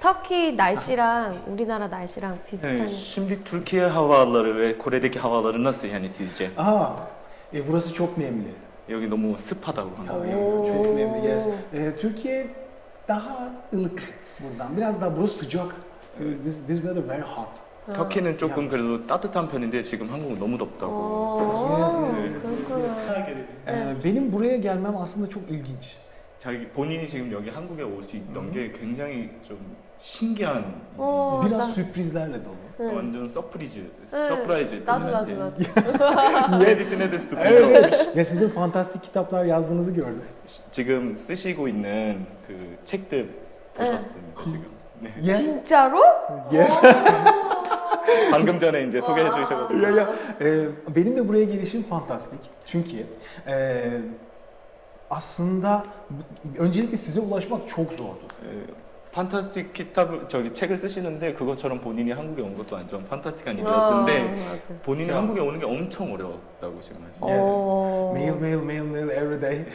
터키 날씨랑 우리나라 날씨랑 비슷한. Şimdi Türkiye havaları ve Kore'deki havaları nasıl yani sizce? Burası çok nemli. 여기 너무 습하다고. Çok nemli. Yes. Türkiye daha ılık buradan. Biraz daha burası sıcak. This weather very hot. 터키는 조금 그래도 따뜻한 편인데 지금 한국은 너무 덥다고. Benim buraya gelmem aslında çok ilginç. 자기 본인이 지금 여기 한국에 올 수 있던 게 굉장히 좀 신기한 Biraz sürprizlerle dolu. 완전 서프라이즈 나도. 메디슨에 대해서 Evet. Ve sizin fantastik kitaplar yazdığınızı gördüm. 지금 쓰시고 있는 그 책들 보셨습니다 지금. 네. Yes. 진짜로? Yes. 방금 전에 이제 소개해 주셔가지고. Benim de buraya gelişim fantastik. Çünkü aslında öncelikle size ulaşmak çok zordu. 판타스틱 책을 쓰시는데 그것처럼 본인이 한국에 온 것도 완전 판타스틱한 일이었는데 본인이 한국에 오는 게 엄청 어려웠다고 지금 하시죠. Yes. Mail every day.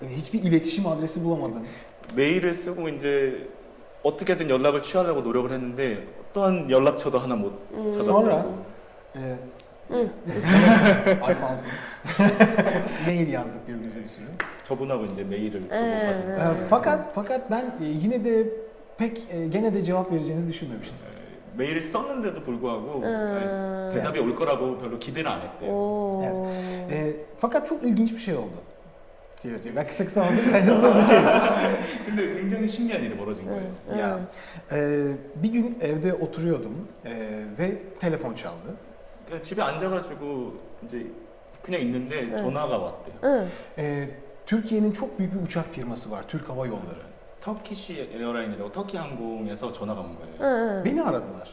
Hiçbir iletişim adresi bulamadım. 메일을 쓰고 이제 어떻게든 연락을 취하려고 노력을 했는데 어떠한 연락처도 하나 못 Sonra 찾았다고. I found him. Mail yazdık birbirimize bir sürü. 저분하고 이제 메일을 주고받은. Fakat ben yine de pek gene de cevap vereceğinizi düşünmemiştim. 메일을 썼는데도 불구하고 대답이 올 거라고 별로 기대를 안 했대요. Yes. Fakat çok ilginç bir şey oldu. Ben kısa kısa anladım, sen hızlı şey. 근데 굉장히 신기한 일이 벌어진 거예요. Ya, bir gün evde oturuyordum ve telefon çaldı. 그냥 집에 앉아가지고 이제 그냥 있는데 전화가 왔대요. Türkiye'nin çok büyük bir uçak firması var, Türk Hava Yolları. 터키시 에어라인이라고 터키 항공에서 전화가 온 거예요. Beni aradılar.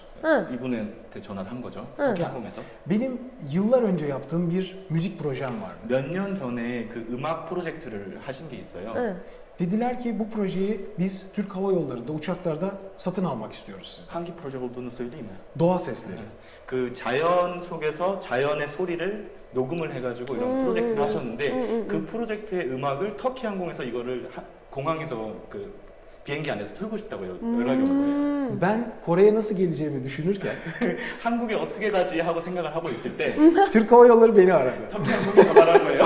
이분한테 전화를 한 거죠. 터키 항공에서. Benim yıllar önce yaptığım bir müzik projem vardı. 몇 년 전에 그 음악 프로젝트를 하신 게 있어요. Dediler ki bu projeyi biz Türk Hava Yolları'nda uçaklarda satın almak istiyoruz sizden. 한기 프로젝트 olduğunu söyleyeyim mi? Doğa sesleri. 그 자연 속에서 자연의 소리를 녹음을 해가지고 이런 프로젝트를 하셨는데 그 프로젝트의 음악을 터키 항공에서 이거를 공항에서 그 비행기 안에서 틀고 싶다고 연락이 온 거예요. Ben Kore'ye nasıl geleceğimi düşünürken 한국에 어떻게 가지 하고 생각을 하고 있을 때 Türk Hava Yolları beni aradı. 터키 항공이 전화를 한 거예요.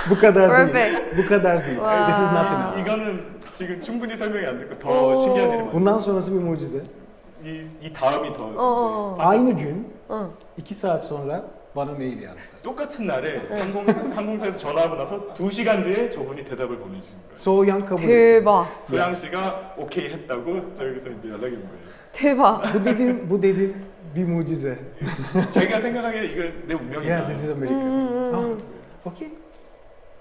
Bu kadar değil. Perfect. Bu kadar değil. This is not enough. 이거는 지금 충분히 설명이 안 됐고 더 신기한 일이 많아요. Bundan sonrası bir mucize. 이 다음이 더 Aynı gün 2 saat sonra bana mail yazdı. 똑같은 날에 항공사에서 전화하고 나서 2시간 뒤에 저분이 대답을 보내주신 거예요. Soğuyan kabul etti. 대박. 소양 씨가 오케이 했다고 저기서 이제 연락이 온 거예요. 대박. Bu dedim bir mucize. 제가 생각하기에 이거 내 운명이다. Yeah, this is America. Okay.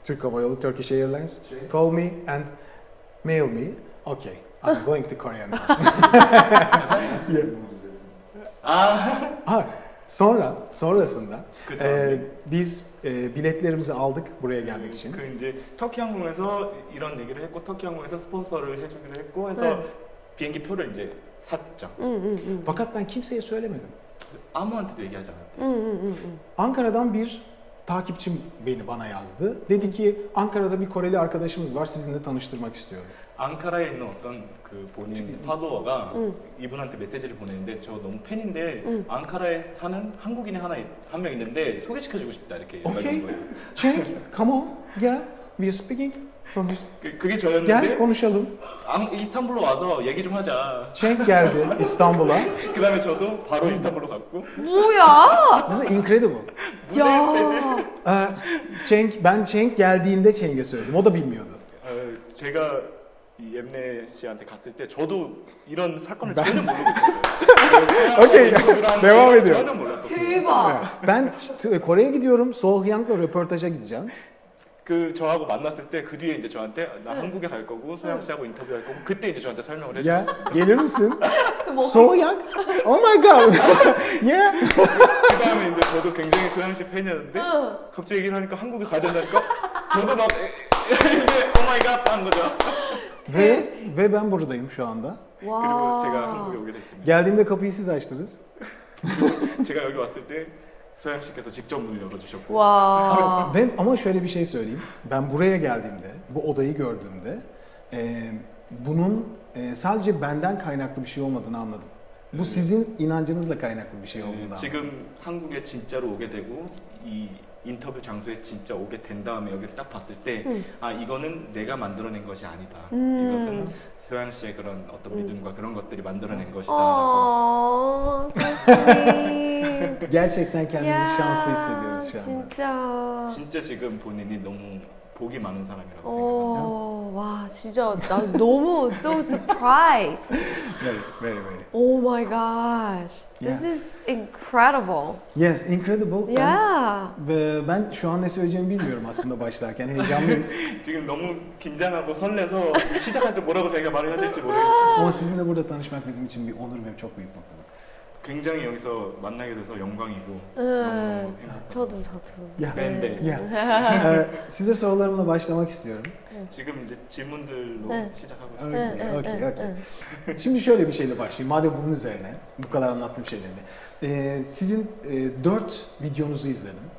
Türk Hava Yolu, Turkish Airlines. Call me and mail me. Okay. I'm going to Korea now. Sonrasında biz biletlerimizi aldık buraya gelmek için. 그 이제 터키 항공에서 이런 얘기를 했고 터키 항공에서 스폰서를 해주기로 했고 해서 비행기 표를 이제 샀죠. Fakat ben kimseye söylemedim. 아무한테도 얘기하지 않았대요. Ankara'dan bir takipçim bana yazdı. Dedi ki Ankara'da bir Koreli arkadaşımız var, sizinle tanıştırmak istiyorum. 앙카라에 있는 어떤 그 본인 팔로워가 이분한테 메시지를 보내는데 저 너무 팬인데 앙카라에 사는 한국인이 한 명 있는데 소개시켜주고 싶다 이렇게 연락이 Okay. 온 거예요. Cenk, come on, gel. We are speaking. 그게 Gel 저였는데 konuşalım. 이스탄불로 와서 얘기 좀 하자. Cenk geldi İstanbul'a. 그 다음에 저도 바로 이스탄불로 갔고 뭐야? This is incredible. 야. Ben Cenk geldiğinde Cenk'e söyledim. O da bilmiyordu. 제가 이 엠네 씨한테 갔을 때 저도 이런 사건을 전혀 모르고 있었어요. 오케이, devam ediyor. 전혀 몰랐어요. 대박. Ben Kore'ye gidiyorum. Sohyang'la röportaja gideceğim. 그 저하고 만났을 때 그 뒤에 이제 저한테 나 한국에 갈 거고 소양 씨하고 인터뷰할 거고 그때 이제 저한테 설명을 해줘. Ya gelir misin? Sohyang? Oh my god. Yeah. 그 다음에 이제 저도 굉장히 소양 씨 팬이었는데 갑자기 얘기를 하니까 한국에 가야 된다니까 저도 막 이제 오마이갓 한 거죠. Ve ben buradayım şu anda. 그리고 제가 한국에 오게 됐습니다. Geldiğimde kapıyı siz açtınız. 제가 여기 왔을 때 소양 씨께서 직접 문을 열어주셨고. 와. Ama şöyle bir şey söyleyeyim. Ben buraya geldiğimde, bu odayı gördüğümde bunun sadece benden kaynaklı bir şey olmadığını anladım. Bu sizin inancınızla kaynaklı bir şey olduğunu anladım. 지금 한국에 진짜로 오게 되고 이 인터뷰 장소에 진짜 오게 된 다음에 여기를 딱 봤을 때 아 이거는 내가 만들어낸 것이 아니다. 이것은 소양 씨의 그런 어떤 믿음과 그런 것들이 만들어낸 것이다라고. Oh, so sweet. Gerçekten kendimizi Ya, şanslı hissediyoruz şu anda. 진짜. 진짜 지금 본인이 너무 복이 많은 사람이라고 생각합니다. 와, 진짜 나 너무 so surprised. Very, very, very. Oh my gosh. This Yeah. is incredible. Yes, incredible. Yeah. Ben şu an ne söyleyeceğimi bilmiyorum aslında başlarken. Heyecanlıyız. 지금 너무 긴장하고 설레서 시작할 때 뭐라고 자기가 말을 해야 될지 모르겠어요. Ama sizinle burada tanışmak bizim için bir onur ve çok büyük mutluluk. 굉장히 여기서 만나게 돼서 영광이고 응, 너무 행복하고. 저도. Ya. 네. Ya. Size sorularımla başlamak istiyorum. 지금 이제 질문들로 네. 시작하고 싶어요. Okey. Şimdi şöyle bir şeyle başlayayım. Madem bunun üzerine, bu kadar anlattığım şeylerinde. Sizin 4 videonuzu izledim.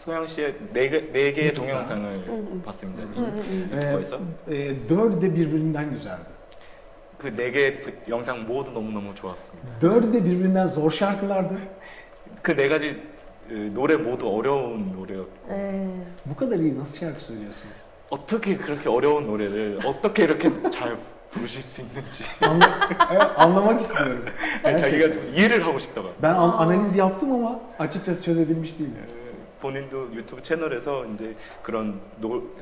소양 씨의 네 개의 유튜브다. 동영상을 봤습니다. 유튜브에서 4'ü de birbirinden güzeldi. 그 네 개의 영상 모두 너무너무 좋았습니다. 4'ü de birbirinden zor şarkılardı. 그 네 가지 노래 모두 어려운 노래였고 네. Bu kadar iyi nasıl şarkı söylüyorsunuz? 어떻게 그렇게 어려운 노래를 어떻게 이렇게 잘 부르실 수 있는지 Anlamak istiyorum. 자기가 Gerçekten. 좀 이해를 하고 싶다고. Ben analiz yaptım ama açıkçası çözebilmiş değilim. 본인도 유튜브 채널에서 이제 그런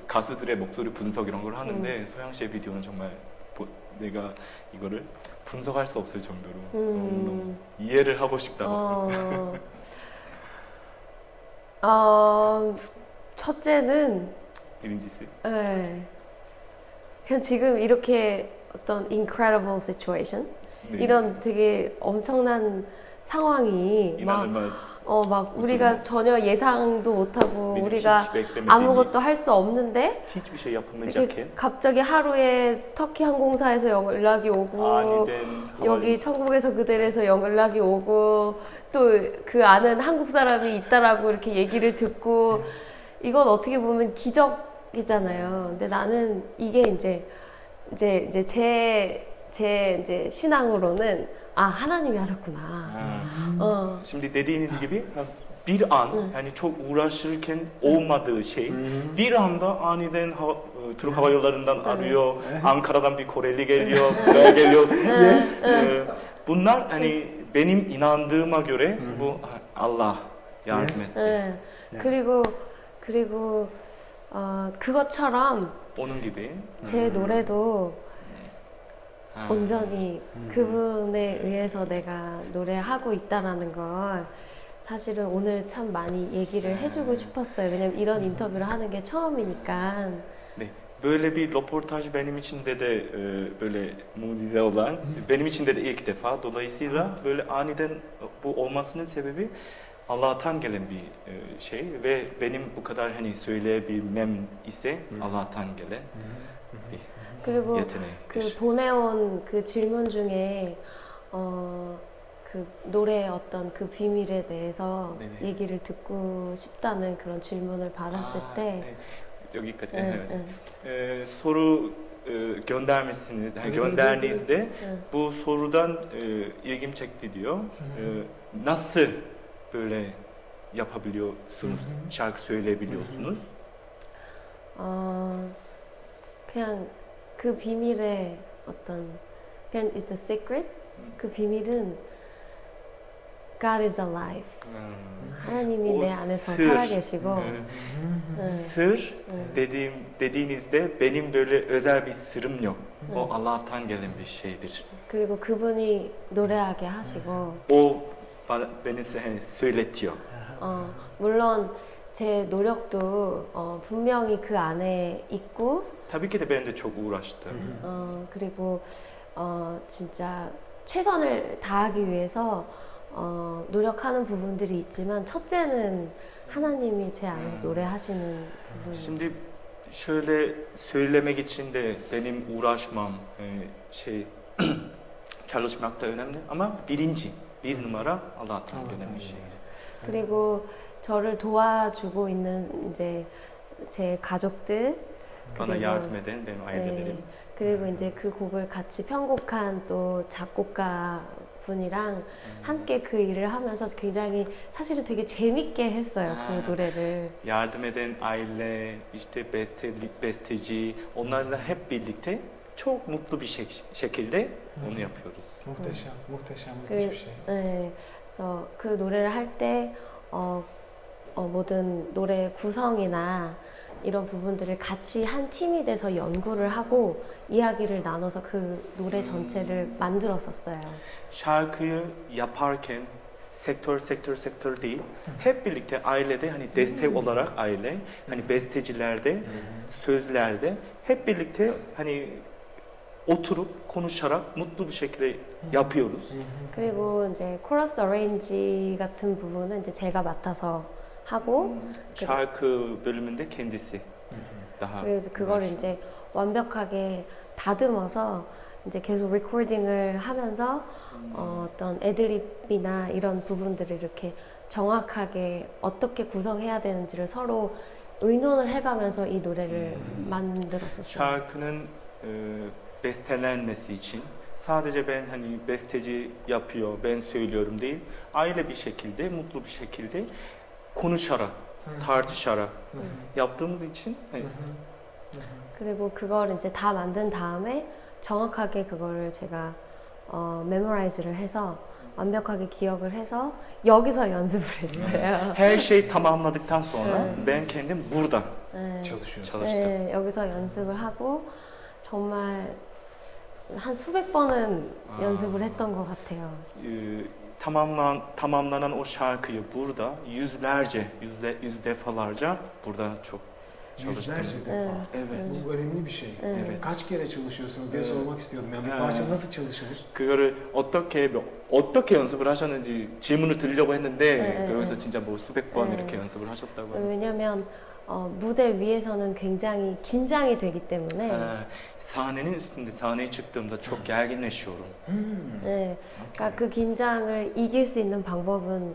가수들의 목소리 분석 이런 걸 하는데 소양 씨의 비디오는 정말 내가 이거를 분석할 수 없을 정도로 너무 이해를 하고 싶다고. 첫째는 이린지스. 네. 그냥 지금 이렇게 어떤 incredible situation 네. 이런 되게 엄청난 상황이 막 막 우리가 전혀 예상도 못하고 우리가 아무것도 할 수 없는데 hiçbir şey yapılmayacak 이렇게 갑자기 하루에 터키 항공사에서 연락이 오고 여기 천국에서 그대에서 연락이 오고 또 그 아는 한국 사람이 있다라고 이렇게 얘기를 듣고 이건 어떻게 보면 기적이잖아요. 근데 나는 이게 이제 제 이제 신앙으로는 아 하나님이 하셨구나. Şimdi dediğiniz gibi bir an yani çok uğraşırken olmadığı şey bir anda aniden Türk Hava Yolları'ndan arıyor, Ankara'dan bir Koreli geliyor, buraya geliyorsunuz. Bunlar hani benim inandığıma göre bu Allah yardım etti. 네. 그리고 그것처럼 Onun gibi 제 노래도 온전히 그분에 의해서 내가 노래하고 있다라는 걸 사실은 오늘 참 많이 얘기를 해주고 싶었어요. 왜냐면 이런 인터뷰를 하는 게 처음이니까. 네. Böyle bir röportaj benim için de böyle mucize olan, benim için de ilk defa. Dolayısıyla böyle aniden bu olmasının sebebi Allah'tan gelen bir şey ve benim bu kadar hani söyleyebilmem ise Allah'tan gelen bir 그리고 yetenek. 그 보내온 그 질문 중에 그 노래의 어떤 그 비밀에 대해서 네네. 얘기를 듣고 싶다는 그런 질문을 받았을 때 네. 여기까지. 응, evet. 응, soru göndermişsiniz. Gönderdiğinizde bu sorudan ilgim çekti diyor. Nasıl böyle yapabiliyorsunuz? şarkı söyleyebiliyorsunuz? 그냥 그 비밀의 어떤 그냥 it's a secret. 그 비밀은 God is alive. 하나님이 내 안에서 sır. 살아계시고 Sır dediğinizde benim böyle özel bir sırım yok. O Allah'tan gelen bir şeydir. 그리고 그분이 노래하게 하시고 O beni söyletiyor. 물론 제 노력도 분명히 그 안에 있고 Tabii ki de ben de çok uğraştım. 그리고 진짜 최선을 다하기 위해서 노력하는 부분들이 있지만 첫째는 하나님이 제 안에 노래하시는 부분. Şimdi şöyle söylemek için de benim uğraşmam, çalışmak da önemli ama bir numara Allah'tan gelen bir şey. 그리고 저를 도와주고 있는 이제 제 가족들 bana 그래서- yardım eden benim ailelerim. 그리고 이제 그 곡을 같이 편곡한 또 작곡가 분이랑 함께 그 일을 하면서 굉장히 사실은 되게 재밌게 했어요. 아. 그 노래를. Yardım eden aile, işte besteci, onlarla hep birlikte çok mutlu bir şekilde onu yapıyoruz. Muhteşem, muhteşem, 그, müthiş bir şey. 네, 그래서 그 노래를 할 때 모든 노래 구성이나 이런 부분들을 같이 한 팀이 돼서 연구를 하고 이야기를 나눠서 그 노래 전체를 만들었었어요. Şarkıyı yaparken sektör değil, hep birlikte ailede hani destek olarak aile, hani bestecilerde, sözlerde hep birlikte hani oturup konuşarak mutlu bir şekilde yapıyoruz. 그리고 이제 코러스 어레인지 같은 부분은 이제 제가 맡아서 하고 Şarkı bölümünde kendisi daha 그래서 그걸 이제 완벽하게 다듬어서 이제 계속 리코딩을 하면서 어떤 애드립이나 이런 부분들을 이렇게 정확하게 어떻게 구성해야 되는지를 서로 의논을 해가면서 이 노래를 만들었었어요. şarkının bestelenmesi için sadece ben hani besteci yapıyor, ben söylüyorum değil, aile bir şekilde, mutlu bir şekilde konuşarak, tartışarak yaptığımız için hani, 그리고 그걸 이제 다 만든 다음에 정확하게 그거를 제가 메모라이즈를 해서 완벽하게 기억을 해서 여기서 연습을 했어요. her şey tamamladıktan sonra ben kendim burada 네. Çalışıyorsun. çalıştım. 네, 여기서 연습을 하고 정말 한 수백 번은 연습을 했던 것 같아요. Tamamlanan o şarkıyı burada yüz defalarca burada çok çalıştım. Yüzlerce defa. Evet. Bu önemli bir şey. Evet. Kaç kere çalışıyorsunuz diye Evet. sormak istiyordum. Yani bir Evet. parça nasıl çalışılır? 그거를 어떻게 연습을 하셨는지 질문을 드리려고 했는데 네, 여기서 네. 진짜 뭐 수백 번 네. 이렇게 연습을 하셨다고. 왜냐면 무대 위에서는 굉장히 긴장이 되기 때문에 Sahnenin üstünde sahneye çıktığımda çok gerginleşiyorum. 네, 그러니까 그 긴장을 이길 수 있는 방법은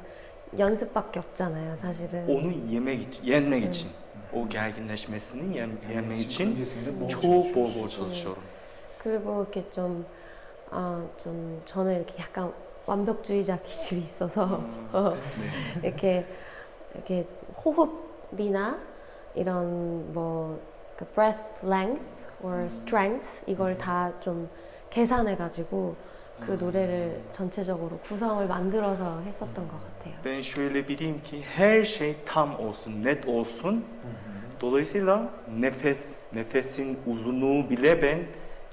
연습밖에 없잖아요, 사실은. Onu yenmek için, o gerginleşmesini yenmek için öncesinde bol çok çalışıyorsun. bol çalışıyorum. 그리고 이렇게 좀 저는 이렇게 약간 완벽주의자 기질이 있어서 이렇게 호흡이나 이런 뭐 그 breath length or strength 이걸 다 좀 계산해 가지고 그 노래를 전체적으로 구성을 만들어서 했었던 것 같아요. Ben şöyle bileyim ki her şey tam olsun, net olsun. Dolayısıyla nefesin uzunluğu bile ben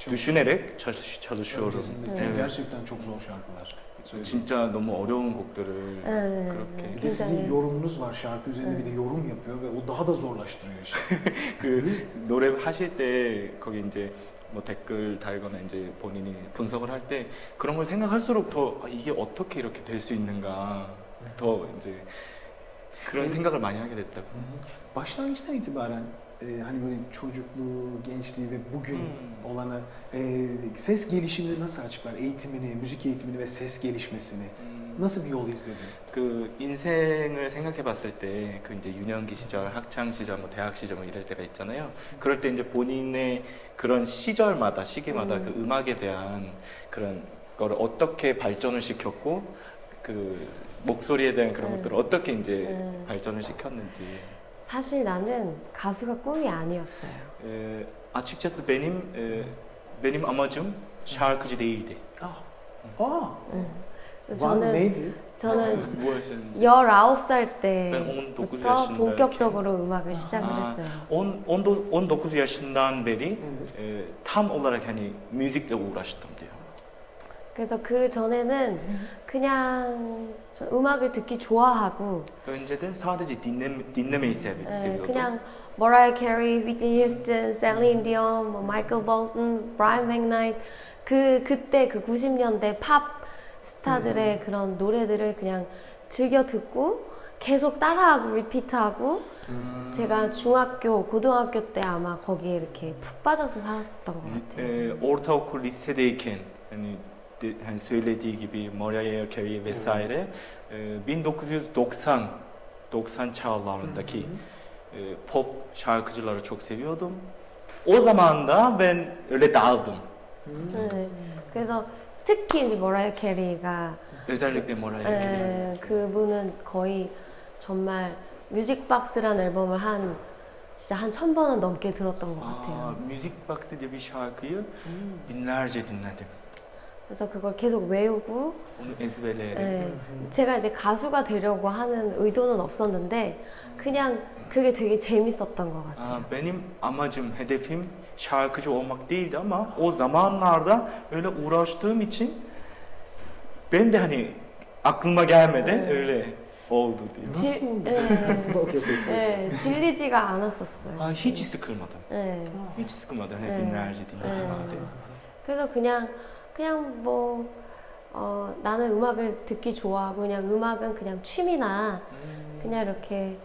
düşünerek çalışıyorum. Öncesinde çünkü Evet. gerçekten çok zor şarkılar. 진짜 너무 어려운 곡들을 네, 그렇게 Bir de sizin 굉장히 yorumunuz var. Şarkı üzerinde bir de yorum yapıyor ve o daha da zorlaştırıyor işi. 그 노래 하실 때 거기 이제 뭐 댓글 달거나 이제 본인이 분석을 할 때 그런 걸 생각할수록 더 이게 어떻게 이렇게 될 수 있는가 더 이제 그런 생각을 많이 하게 됐다고. Başlangıçtan itibaren hani böyle çocukluğu, gençliği ve bugün olanı ses gelişimini nasıl açıklar? Eğitimini, müzik eğitimini ve ses gelişmesini nasıl bir yol izledi? 그 인생을 생각해 봤을 때 그 이제 유년기 시절, 학창 시절, 뭐 대학 시절 뭐 이럴 때가 있잖아요. 그럴 때 이제 본인의 그런 시기마다 그 음악에 대한 그런 거를 어떻게 발전을 시켰고 그 목소리에 대한 그런 것들을 어떻게 이제 발전을 시켰는지. 사실 나는 가수가 꿈이 아니었어요. Açıkçası benim amacım şarkıcı değildi. 그래서 Var neydi? 저는 뭐 하셨는지. 19살 Ben 19 때부터 yaşındayken 본격적으로 음악을 시작을 아, 했어요. 19 yaşından beri Evet. tam olarak hani müzikle uğraştım diyor. 그래서 그 전에는 그냥 저 음악을 듣기 좋아하고 Önceden sadece dinlemeyi seviyordum. 그냥 Mariah Carey, Whitney Houston, Celine Dion, 뭐 Michael Bolton, Brian McKnight 그때 그 90년대 팝 스타들의 그런 노래들을 그냥 즐겨 듣고 계속 따라하고 리피트하고 제가 중학교, 고등학교 때 아마 거기에 이렇게 푹 빠져서 살았었던 것 같아요. Ortaokul, lisedeyken hani söylediği gibi Mariah Carey vesaire 1990 çağlarındaki pop şarkıcıları çok seviyordum. o zaman da ben öyle daldım. 네. 그래서 특히 이제 머라이어 캐리가 özellikle Mariah Carey. 그분은 거의 정말 뮤직박스라는 앨범을 진짜 한 1000번은 넘게 들었던 것 같아요. Music Box diye bir şarkıyı binlerce dinledim. 그래서 그걸 계속 외우고 Onu ezberleyerek. 네, 제가 이제 가수가 되려고 하는 의도는 없었는데 그냥 그게 되게 재밌었던 것 같아요. Benim amacım, hedefim şarkıcı olmak değildi ama o zamanlarda öyle uğraştığım için ben de hani aklıma gelmeden öyle oldu diyor. 질리지가 않았었어요. Hiç sıkılmadım. 네. Hiç sıkılmadım. Hep Evet. binlerce dinledim halde. 그래서 그냥 뭐 나는 음악을 듣기 좋아하고 그냥 음악은 그냥 취미나 그냥 이렇게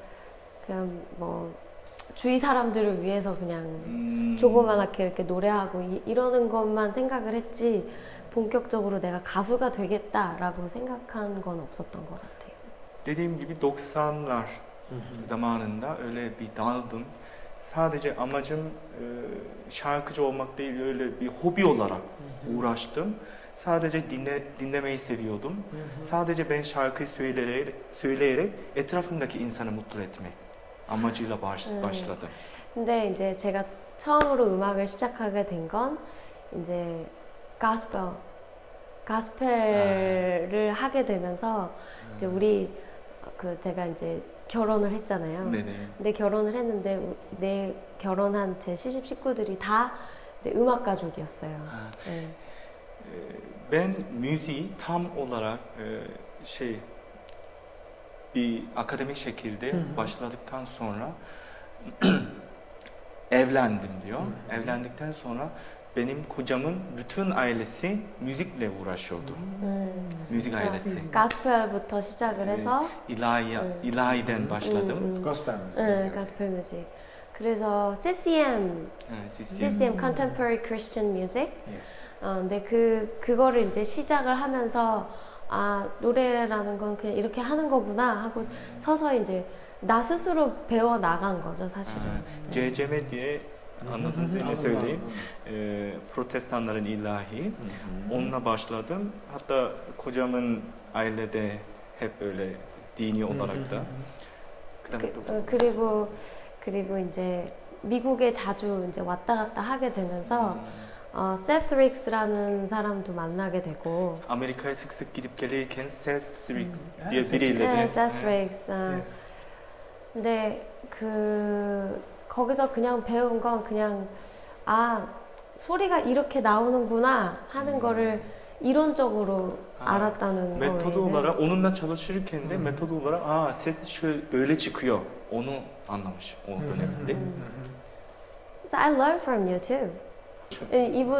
그냥 뭐 주위 사람들을 위해서 그냥 조그맣게 이렇게 노래하고 이러는 것만 생각을 했지 본격적으로 내가 가수가 되겠다라고 생각한 건 없었던 것 같아요. Dediğim gibi 90'lar zamanında öyle bir daldım. Sadece amacım şarkıcı olmak değil, öyle bir hobi olarak uğraştım. Sadece dinlemeyi seviyordum. Sadece ben şarkı söyleyerek etrafımdaki insanı mutlu etmek amacıyla başladım. 근데 이제 제가 처음으로 음악을 시작하게 된 건 이제 가스펠을 하게 되면서 이제 제가 이제 결혼을 했잖아요. 네네. 근데 결혼을 했는데 내 결혼한 제 시집 식구들이 다 이제 음악 가족이었어요. 네. Ben müziği tam olarak bir akademik şekilde başladıktan sonra evlendim diyor. Evlendikten sonra benim kocamın bütün ailesi müzikle uğraşıyordu. Müzik ailesi. 가스펠부터 시작을 해서 İlahiden başladım. Gospel müzik. 네, 가스펠 뮤직. 그래서 CCM Contemporary Christian Music. Yes. 근데 그거를 이제 시작을 하면서 노래라는 건 그냥 이렇게 하는 거구나 하고 서서히 이제 나 스스로 배워 나간 거죠, 사실은. CCM diye anladınız ne söyleyeyim. Protestanların ilahi. Onunla başladım. Hatta kocamın ailede hep öyle dini olarak da. 그리고 이제 미국에 자주 이제 왔다 갔다 하게 되면서 세트 릭스라는 사람도 만나게 되고. Amerika'ya sık sık gidip gelirken Seth Riggs diye biriyle 네, de. 세트 릭스. Yes. 근데 거기서 그냥 배운 건 그냥 소리가 이렇게 나오는구나 하는 거를 이론적으로 알았다는 거예요. Metodu olarak onunla çalışırken de metodu olarak ses şöyle böyle çıkıyor. Onu anlamış o döneminde. So I learned from you too.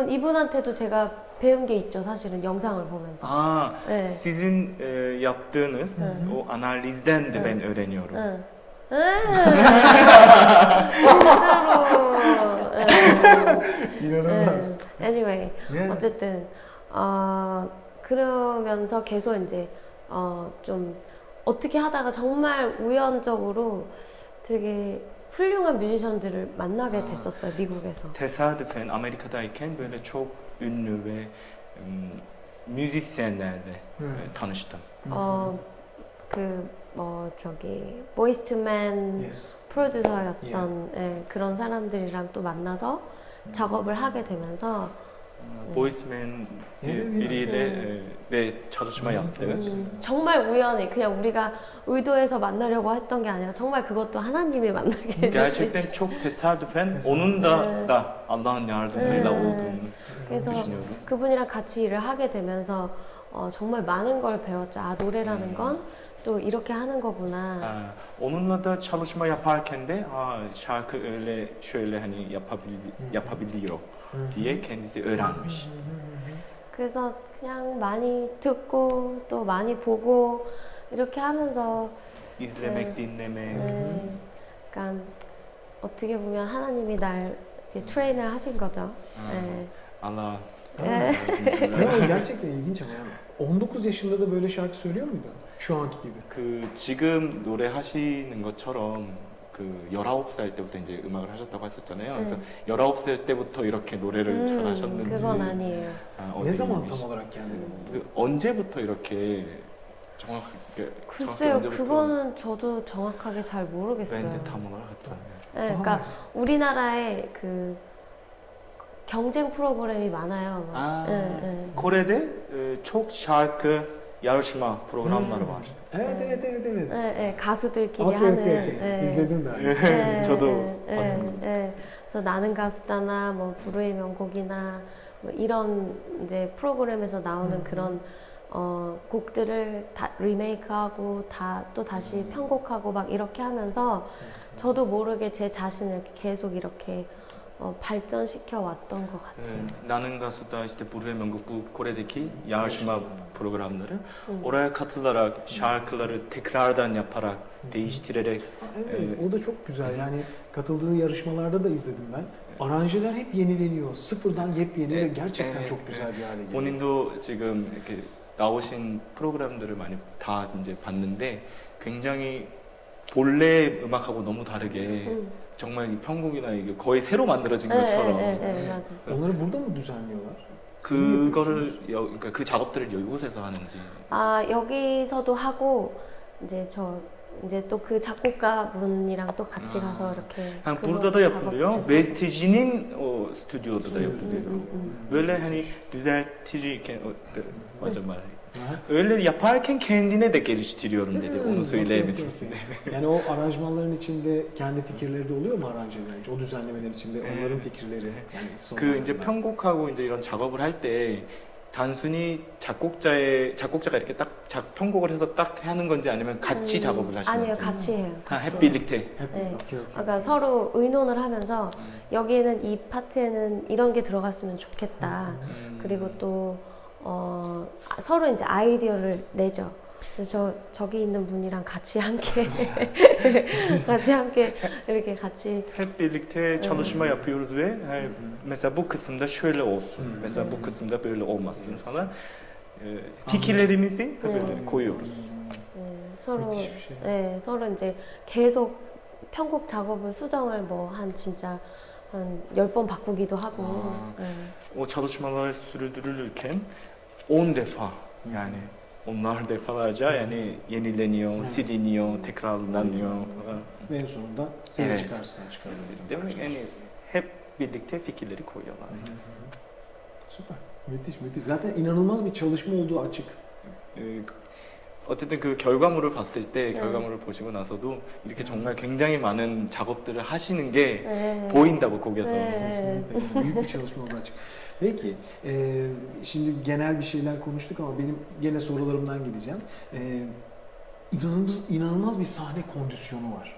이분한테도 제가 배운 게 있죠, 사실은 영상을 보면서. 네. Sizin yaptığınız o analizden de ben öğreniyorum. 진짜로. İnanılmaz. Anyway, Yes. 어쨌든 그러면서 계속 이제 좀 어떻게 하다가 정말 우연적으로 되게 훌륭한 뮤지션들을 만나게 됐었어요, 미국에서. Tesadüfen Amerika'dayken böyle çok ünlü ve müzisyenlerle tanıştım. 보이스 투 맨 Yes. 프로듀서였던 그런 사람들이랑 또 만나서 작업을 하게 되면서 Boysman diye biriyle de çalışma yaptık. 정말 우연히 그냥 우리가 의도해서 만나려고 했던 게 아니라 정말 그것도 하나님이 만나게 해주신. Gerçekten çok tesadüfen onun da Allah'ın yardımıyla olduğunu 그래서 düşünüyorum. 그분이랑 같이 일을 하게 되면서 정말 많은 걸 배웠죠. 노래라는 건 또 이렇게 하는 거구나. Onunla da çalışma yaparken de şarkı öyle şöyle hani yapabiliyor diye kendisi öğrenmiş. 그래서 그냥 많이 듣고 또 많이 보고 이렇게 하면서 İzlemek, dinlemek. 약간 어떻게 보면 하나님이 날 이렇게 트레이너를 하신 거죠. Allah. Ya, gerçekten ilginç ama yani 19 yaşında da böyle şarkı söylüyor muydu? Şu anki gibi. 지금 노래하시는 것처럼 그 19살 때부터 이제 음악을 하셨다고 했었잖아요. 그래서 19살 때부터 이렇게 노래를 잘하셨는지. 그건 아니에요. Ne zaman tam olarak kendini buldun? 그 언제부터 이렇게 정확하게 글쎄요, 그거는 저도 정확하게 잘 모르겠어요. 밴드 탐험을 했다. 네, 그러니까 우리나라에 그 경쟁 프로그램이 많아요. 아, 네. Kore'de çok şarkı yarışma programları var. Evet. 네, 가수들끼리 Okey, 하는. okey, okey. 네. İzledim ben. 네, 저도 네, 봤습니다. 네. 그래서 나는 가수다나 뭐 불후의 명곡이나 뭐 이런 이제 프로그램에서 나오는 그런 곡들을 다 리메이크하고 또 다시 편곡하고 막 이렇게 하면서 저도 모르게 제 자신을 계속 이렇게 발전시켜 왔던 것 같아요. 나는 가수다 işte Buraya Mengup bu Kore'deki yarışma programları. Oraya katılarak şarkıları tekrardan yaparak, değiştirerek. Evet, o da çok güzel. Yani katıldığı yarışmalarda da izledim ben. Aranjeler hep yenileniyor. Sıfırdan yepyeni ve gerçekten çok güzel bir hale geliyor. 본인도 지금 이렇게 나오신 프로그램들을 많이 다 이제 봤는데 굉장히 본래 음악하고 너무 다르게 정말 이 편곡이나 이게 거의 새로 만들어진 것처럼 맞아요. Onları burada mı düzenliyorlar? 그거를 그러니까 그 작업들을 이곳에서 하는지. 아, 여기서도 하고 이제 또 그 작곡가 분이랑 또 같이 가서 이렇게 Yani 그거 burada da yapılıyor. 작업실에서. Vestici'nin o stüdyoda da yapılıyor. Böyle hani düzeltirken 맞아 말. Öyle yaparken kendine de geliştiriyorum dedi. Onu söyleyemedim size. Yani o aranjmanların içinde kendi fikirleri de oluyor mu aranjelerin? O düzenlemeler içinde onların fikirleri. Yani 그 이제 편곡하고 이제 이런 작업을 할 때 단순히 작곡자가 이렇게 딱 편곡을 해서 딱 하는 건지 아니면 같이 작업을 하시는지. 아니요, 같이 해요. hep birlikte. 네. Okey. 그러니까 서로 의논을 하면서 여기에는 이 파트에는 이런 게 들어갔으면 좋겠다. 그리고 또 서로 이제 아이디어를 내죠. 그래서 저기 있는 분이랑 같이 함께 이렇게 같이 Hep birlikte çalışma yapıyoruz ve mesela bu kısımda şöyle olsun, mesela bu kısımda böyle olmasın falan. Fikirlerimizi tabii koyuyoruz. 서로 müthiş bir şey. 서로 이제 계속 편곡 작업을 수정을 뭐 한 진짜 한 10번 바꾸기도 하고. O çalışmalar sürdürülürken 10 defa yani onlar defalarca yani yenileniyor, siliniyor, tekrarlanıyor falan. Ve en sonunda sen Evet. çıkarsan çıkarabilirim. Değil mi? Yani hep birlikte fikirleri koyuyorlar. Süper. Müthiş. Zaten inanılmaz bir çalışma olduğu açık. 어쨌든 그 결과물을 봤을 때 결과물을 보시고 나서도 이렇게 정말 굉장히 많은 작업들을 하시는 게 보인다고 곡에서. Kesinlikle. Büyük bir çalışma olduğu açık. Peki, şimdi genel bir şeyler konuştuk ama benim gene sorularımdan gideceğim. İnanılmaz bir sahne kondisyonu var.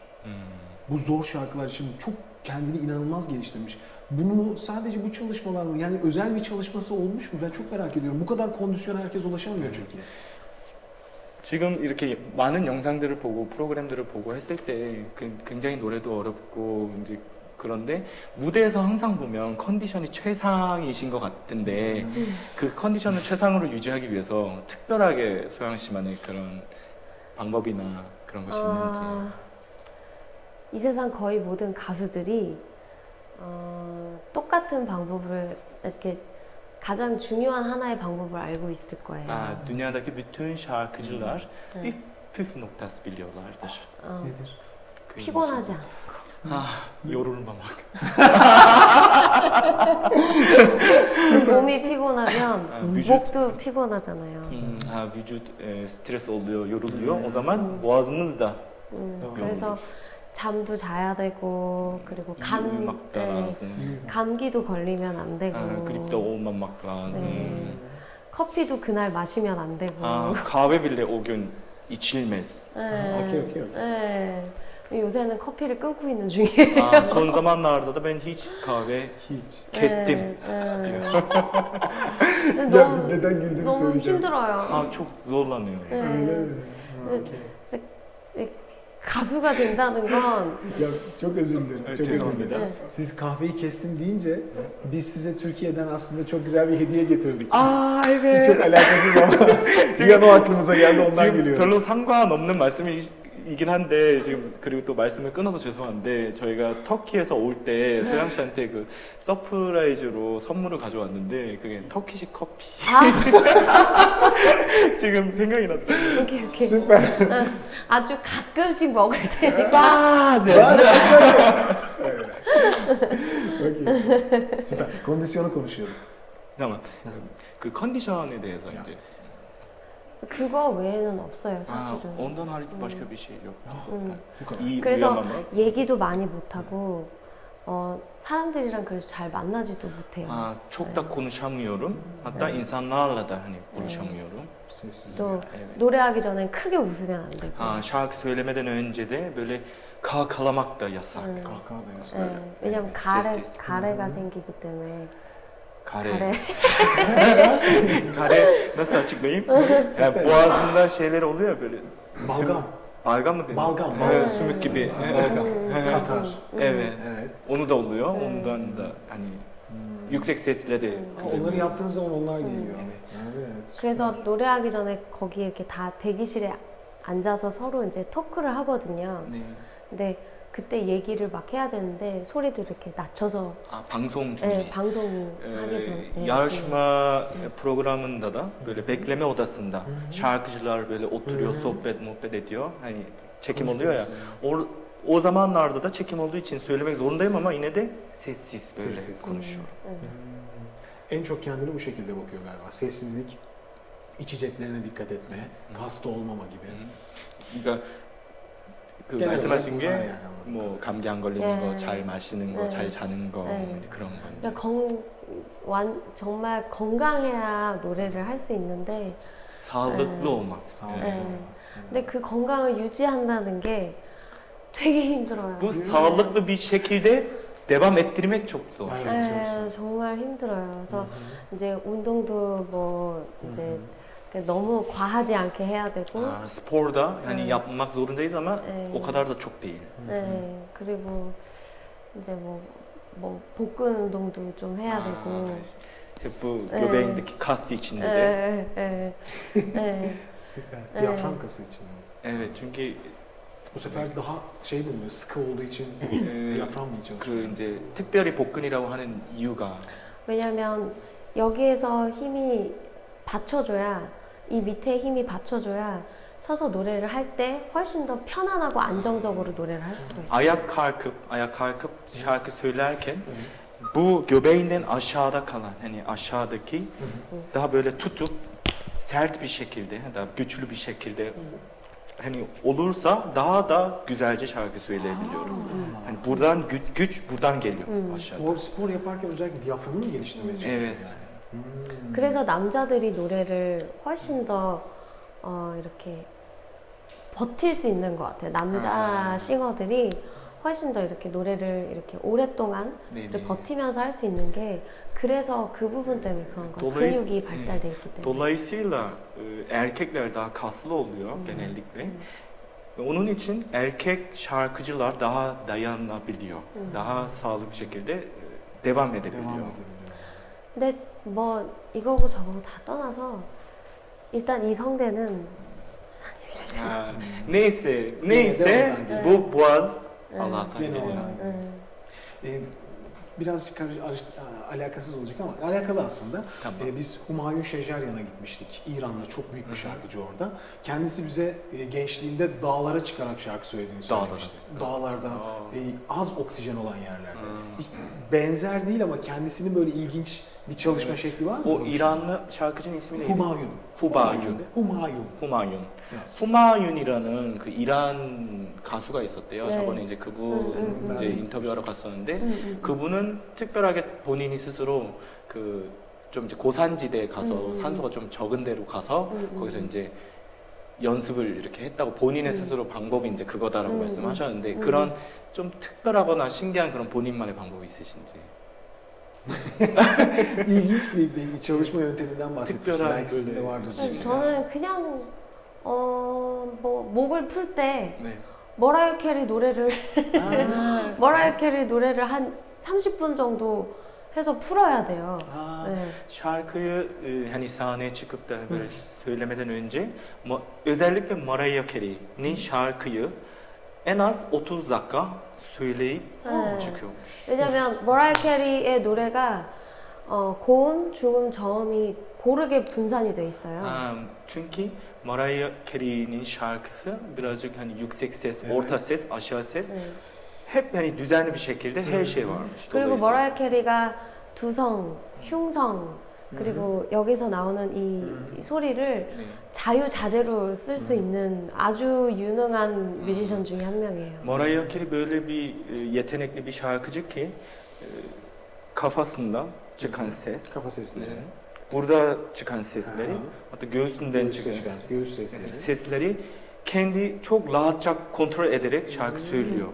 Bu zor şarkılar için çok kendini inanılmaz geliştirmiş. Bunu sadece bu çalışmalar mı? Yani özel bir çalışması olmuş mu? Ben çok merak ediyorum. Bu kadar kondisyona herkes ulaşamıyor çünkü. 지금 이렇게 많은 영상들을 보고 프로그램들을 보고 했을 때 굉장히 노래도 어렵고 이제 그런데 무대에서 항상 보면 컨디션이 최상이신 것 같은데 그 컨디션을 최상으로 유지하기 위해서 특별하게 소영 씨만의 그런 방법이나 그런 것이 있는지. 이 세상 거의 모든 가수들이 똑같은 방법을 이렇게 가장 중요한 하나의 방법을 알고 있을 거예요. dünyadaki bütün şarkıcılar bir püf noktası biliyorlardır. Nedir? 피곤하지 않고. yorulmamak. 몸이 피곤하면 vücut. 목도 피곤하잖아요. vücut stres oluyor, yoruluyor. O zaman boğazımız da 그래서 잠도 자야 되고 그리고 uyumak da lazım. 감기도 걸리면 안 되고 gripte olmamak lazım. 커피도 그날 마시면 안 되고. kahve bile o gün içilmez. Okey. 네. 요새는 커피를 끊고 있는 중이에요. Son zamanlarda da ben hiç kahve Hiç. kestim. 너무, Neden güldüğümü 너무 söyleyeceğim. 힘들어요. çok zorlanıyor. Öyle mi? 가수가 된다는 건 Ya çok özür dilerim. Evet, Çok özür 죄송합니다. dilerim. Siz kahveyi kestim deyince biz size Türkiye'den aslında çok güzel bir hediye getirdik. evet. Çok alakasız ama bir an o aklımıza geldi ondan 지금 gülüyoruz. 별로 상관없는 말씀이 이긴 한데 지금 그리고 또 말씀을 끊어서 죄송한데 저희가 터키에서 올 때 소영 씨한테 그 서프라이즈로 선물을 가져왔는데 그게 터키식 커피. 지금 생각이 났어요. 오케이. Süper. 아주 가끔씩 먹을 테니까. Okey. Süper. Kondisyonu konuşuyorduk. 잠깐만 그 컨디션에 대해서 야. 이제 그거 외에는 없어요, 사실은. ondan hariç başka bir şey yok. Bu kadar. 이 그래서 위험한 말? 얘기도 많이 못하고 사람들이랑 그래서 잘 만나지도 못해요. çok da konuşamıyorum. Hatta insanlarla da hani buluşamıyorum. Sessiz. 또 Evet. 노래하기 전엔 크게 웃으면 안 되고. şarkı söylemeden önce de böyle kahkalamak da yasak. Kahkaha da yasak. 네, 왜냐면 네, sessiz. 가래가 생기기 때문에. Kare. Kare nasıl açıklayayım? Yani boğazında şeyler oluyor ya böyle. Balgam. Balgam mı deniyor? Balgam, Evet, balgam. sümük gibi. Balgam. Katar. Evet. Evet. Onu da oluyor. Ondan da hani yüksek sesle de. Onları yaptığınız zaman onlar geliyor. Evet. Evet. 그래서 노래하기 전에 거기 이렇게 다 대기실에 앉아서 서로 이제 토크를 하거든요. 네. 근데 그때 얘기를 막 해야 되는데 소리도 이렇게 낮춰서 방송 중에. 네, 방송이 하기 전에. 네, yarışma programında da böyle bekleme odasında şarkıcılar böyle oturuyor, sohbet ediyor. Hani çekim oluyor ya. O zamanlarda da çekim olduğu için söylemek zorundayım ama yine de sessiz böyle Sessiz. konuşuyorum. En çok kendini bu şekilde bakıyor galiba. Sessizlik, içeceklerine dikkat etme, hasta olmama gibi. 그러니까 그 Genel 말씀하신 olarak 게 bunlar yani anladım. 뭐 감기 안 걸리는 네. 거, 잘 마시는 거, 네. 잘 자는 거 네. 이제 그런 거. 그러니까 정말 건강해야 노래를 할 수 있는데 sağlıklı olmak. Sağlıklı 네. olmak. 근데 그 건강을 유지한다는 게 되게 힘들어요. Bu sağlıklı bir şekilde devam ettirmek çok zor. Evet, 네, çok zor. 정말 힘들어요. 그래서 이제 운동도 뭐 이제 너무 과하지 않게 해야 되고, Sporda hani 네. yapmak zorundayız ama 네. o kadar da çok değil. 네, 그리고 이제 뭐 복근 운동도 좀 해야 되고. Hep bu 네. göbeğindeki kas içinde de. 네, 네. Süper. Evet. Diyafram kası için. Evet çünkü Bu sefer daha şey mi oluyor, sıkı olduğu için diyafram mı çalışıyor? 그 이제 특별히 복근이라고 하는 이유가 왜냐면 여기에서 힘이 받쳐줘야, 이 밑에 힘이 받쳐줘야 서서 노래를 할 때 훨씬 더 편안하고 안정적으로 노래를 할 수가 있어요. ayağa kalkıp şarkı söylerken bu göbeğinden aşağıda kalan hani aşağıdaki daha böyle tutup sert bir şekilde daha güçlü bir şekilde hani olursa daha da güzelce şarkı söyleyebiliyorum. Hani buradan güç buradan geliyor aşağıda. Spor yaparken özellikle diyaframını mı geliştirmeye çalışıyor Evet. yani? 그래서 남자들이 노래를 훨씬 더 이렇게 버틸 수 있는 것 같아요. 남자 싱어들이 훨씬 더 이렇게 노래를 이렇게 오랫동안 네네. 버티면서 할 수 있는 게 그래서 그 부분 때문에 그런 거예요. Dolayıs- 근육이 발달돼 있기 때문에. Dolayısıyla erkekler daha kaslı oluyor genellikle. Ve onun için erkek şarkıcılar daha dayanabiliyor. Daha sağlıklı bir şekilde devam Devam edebiliyor. edebiliyor. 근데 뭐 이거고 저거고 다 떠나서 일단 이 성대는 Ha, neyse devam edelim. bu boğaz Allah'tan Genel geliyor. olarak. Birazcık alakasız olacak ama alakalı aslında. Tamam. Biz Humayun Şejeryan'a gitmiştik. İranlı çok büyük bir şarkıcı orada. Kendisi bize gençliğinde dağlara çıkarak şarkı söylediğini Dağlara. söylemişti. Dağlarda, Aa. az oksijen olan yerlerde. Hiç benzer değil ama kendisinin böyle ilginç bir çalışma şekli var mı? O İranlı şarkıcının ismi neydi? Humayun. Humayun. Humayun. Yes. 후마윤이라는 그 이란 가수가 있었대요. 네. 저번에 이제 그분 이제 인터뷰하러 갔었는데 그분은 특별하게 본인이 스스로 그 좀 이제 고산지대에 가서 산소가 좀 적은 데로 가서 거기서 이제 연습을 이렇게 했다고 본인의 스스로 방법이 이제 그거다라고 말씀하셨는데 그런 좀 특별하거나 신기한 그런 본인만의 방법이 있으신지. İlginç bir çalışma yönteminden bahsetmiştim. 특별한 Belki sizin de böyle- vardır. 저는 그냥 뭐 목을 풀 때 네. 머라이어 캐리 노래를 머라이어 캐리 노래를 한 30분 정도 해서 풀어야 돼요. Aa, 네. şarkıyı hani sahneye çıkıp da böyle söylemeden önce özellikle Mariah Carey'nin şarkıyı en az 30 dakika söyleyip çıkıyor. 왜냐면 머라이어 캐리의 노래가 고음, 중음, 저음이 고르게 분산이 돼 있어요. Çünkü Mariah Carey'nin şarkısı birazcık hani yüksek ses, orta ses, aşağı ses hep hani düzenli bir şekilde her şey varmış. 그리고 Dolayısıyla- 머라이어 캐리가 두성, 흉성 그리고 여기서 나오는 이 소리를 네. 자유자재로 쓸 수 있는 아주 유능한 뮤지션 중에 한 명이에요. Mariah Carey böyle bir yetenekli bir şarkıcı ki kafasından çıkan ses, Kafa sesleri. burada çıkan sesleri, Aha. hatta göğsünden çıkan Göğüs sesleri. sesleri kendi çok rahatça kontrol ederek şarkı söylüyor.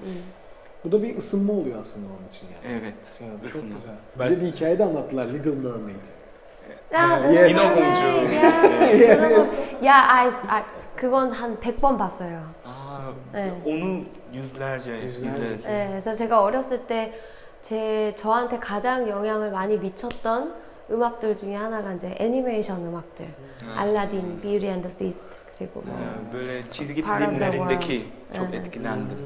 Bu da bir ısınma oluyor aslında onun için yani. Evet. Çok ısınma. güzel. Bize bir hikaye de anlattılar Little Mermaid. 야, Yes. 인어 공주. 야, 그건 한 100번 봤어요. Aa, 네. onu yüzlerce. 네, 그래서 제가 어렸을 때 저한테 가장 영향을 많이 미쳤던 음악들 중에 하나가 이제 애니메이션 음악들. 알라딘, Beauty and the Beast 그리고 뭐 Böyle çizgi Part of the filmlerindeki çok Evet. etkilendim.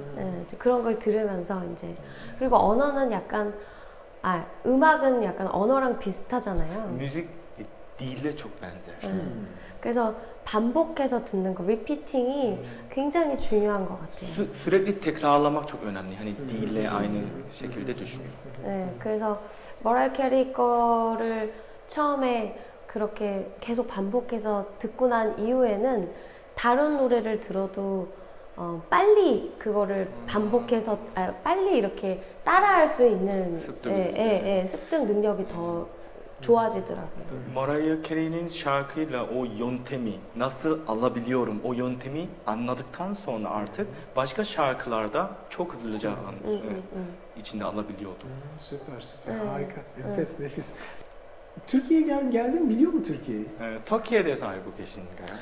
이제 그런 걸 들으면서 이제 그리고 언어는 약간 음악은 약간 언어랑 비슷하잖아요. Müzik dille çok benzer. 그래서 반복해서 듣는 거, 리피팅이 굉장히 중요한 것 같아요. Sürekli tekrarlamak çok önemli. Hani dille aynı şekilde düşünüyor. 네, 그래서 머라이어 캐리 거를 처음에 그렇게 계속 반복해서 듣고 난 이후에는 다른 노래를 들어도 빨리 그거를 반복해서 빨리 이렇게 따라할 수 있는 습득. 습득 능력이 더 좋아지더라고요. Mariah Carey'nin şarkıyla o yöntemi nasıl alabiliyorum, o yöntemi anladıktan sonra artık başka şarkılarda çok hızlıca içinde alabiliyordum. Süper süper Evet. harika. Nefis nefis. Türkiye'ye geldin biliyor mu Türkiye'yi? 터키에 대해서 알고 계신가요?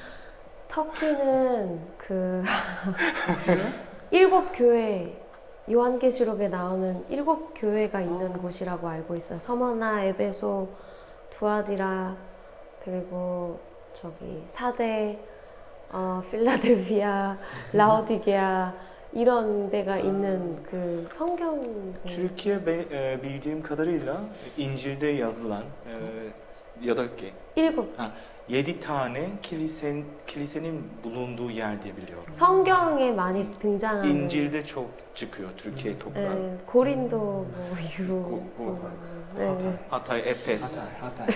터키는 그 일곱 교회 요한계시록에 나오는 일곱 교회가 있는 곳이라고 알고 있어요. 서머나, 에베소, 두아디라 그리고 저기 사대, 필라델피아, 라오디게아 이런 데가 있는 그 성경 Türkiye bildiğim kadarıyla İncil'de yazılan ya da ki 일곱 7 tane kilisenin bulunduğu yer diye biliyorum. 성경에 많이 등장하는 İncil'de çok çıkıyor Türkiye toprağı. 고린도 뭐 유 네. Hatay, Efes. Hatay.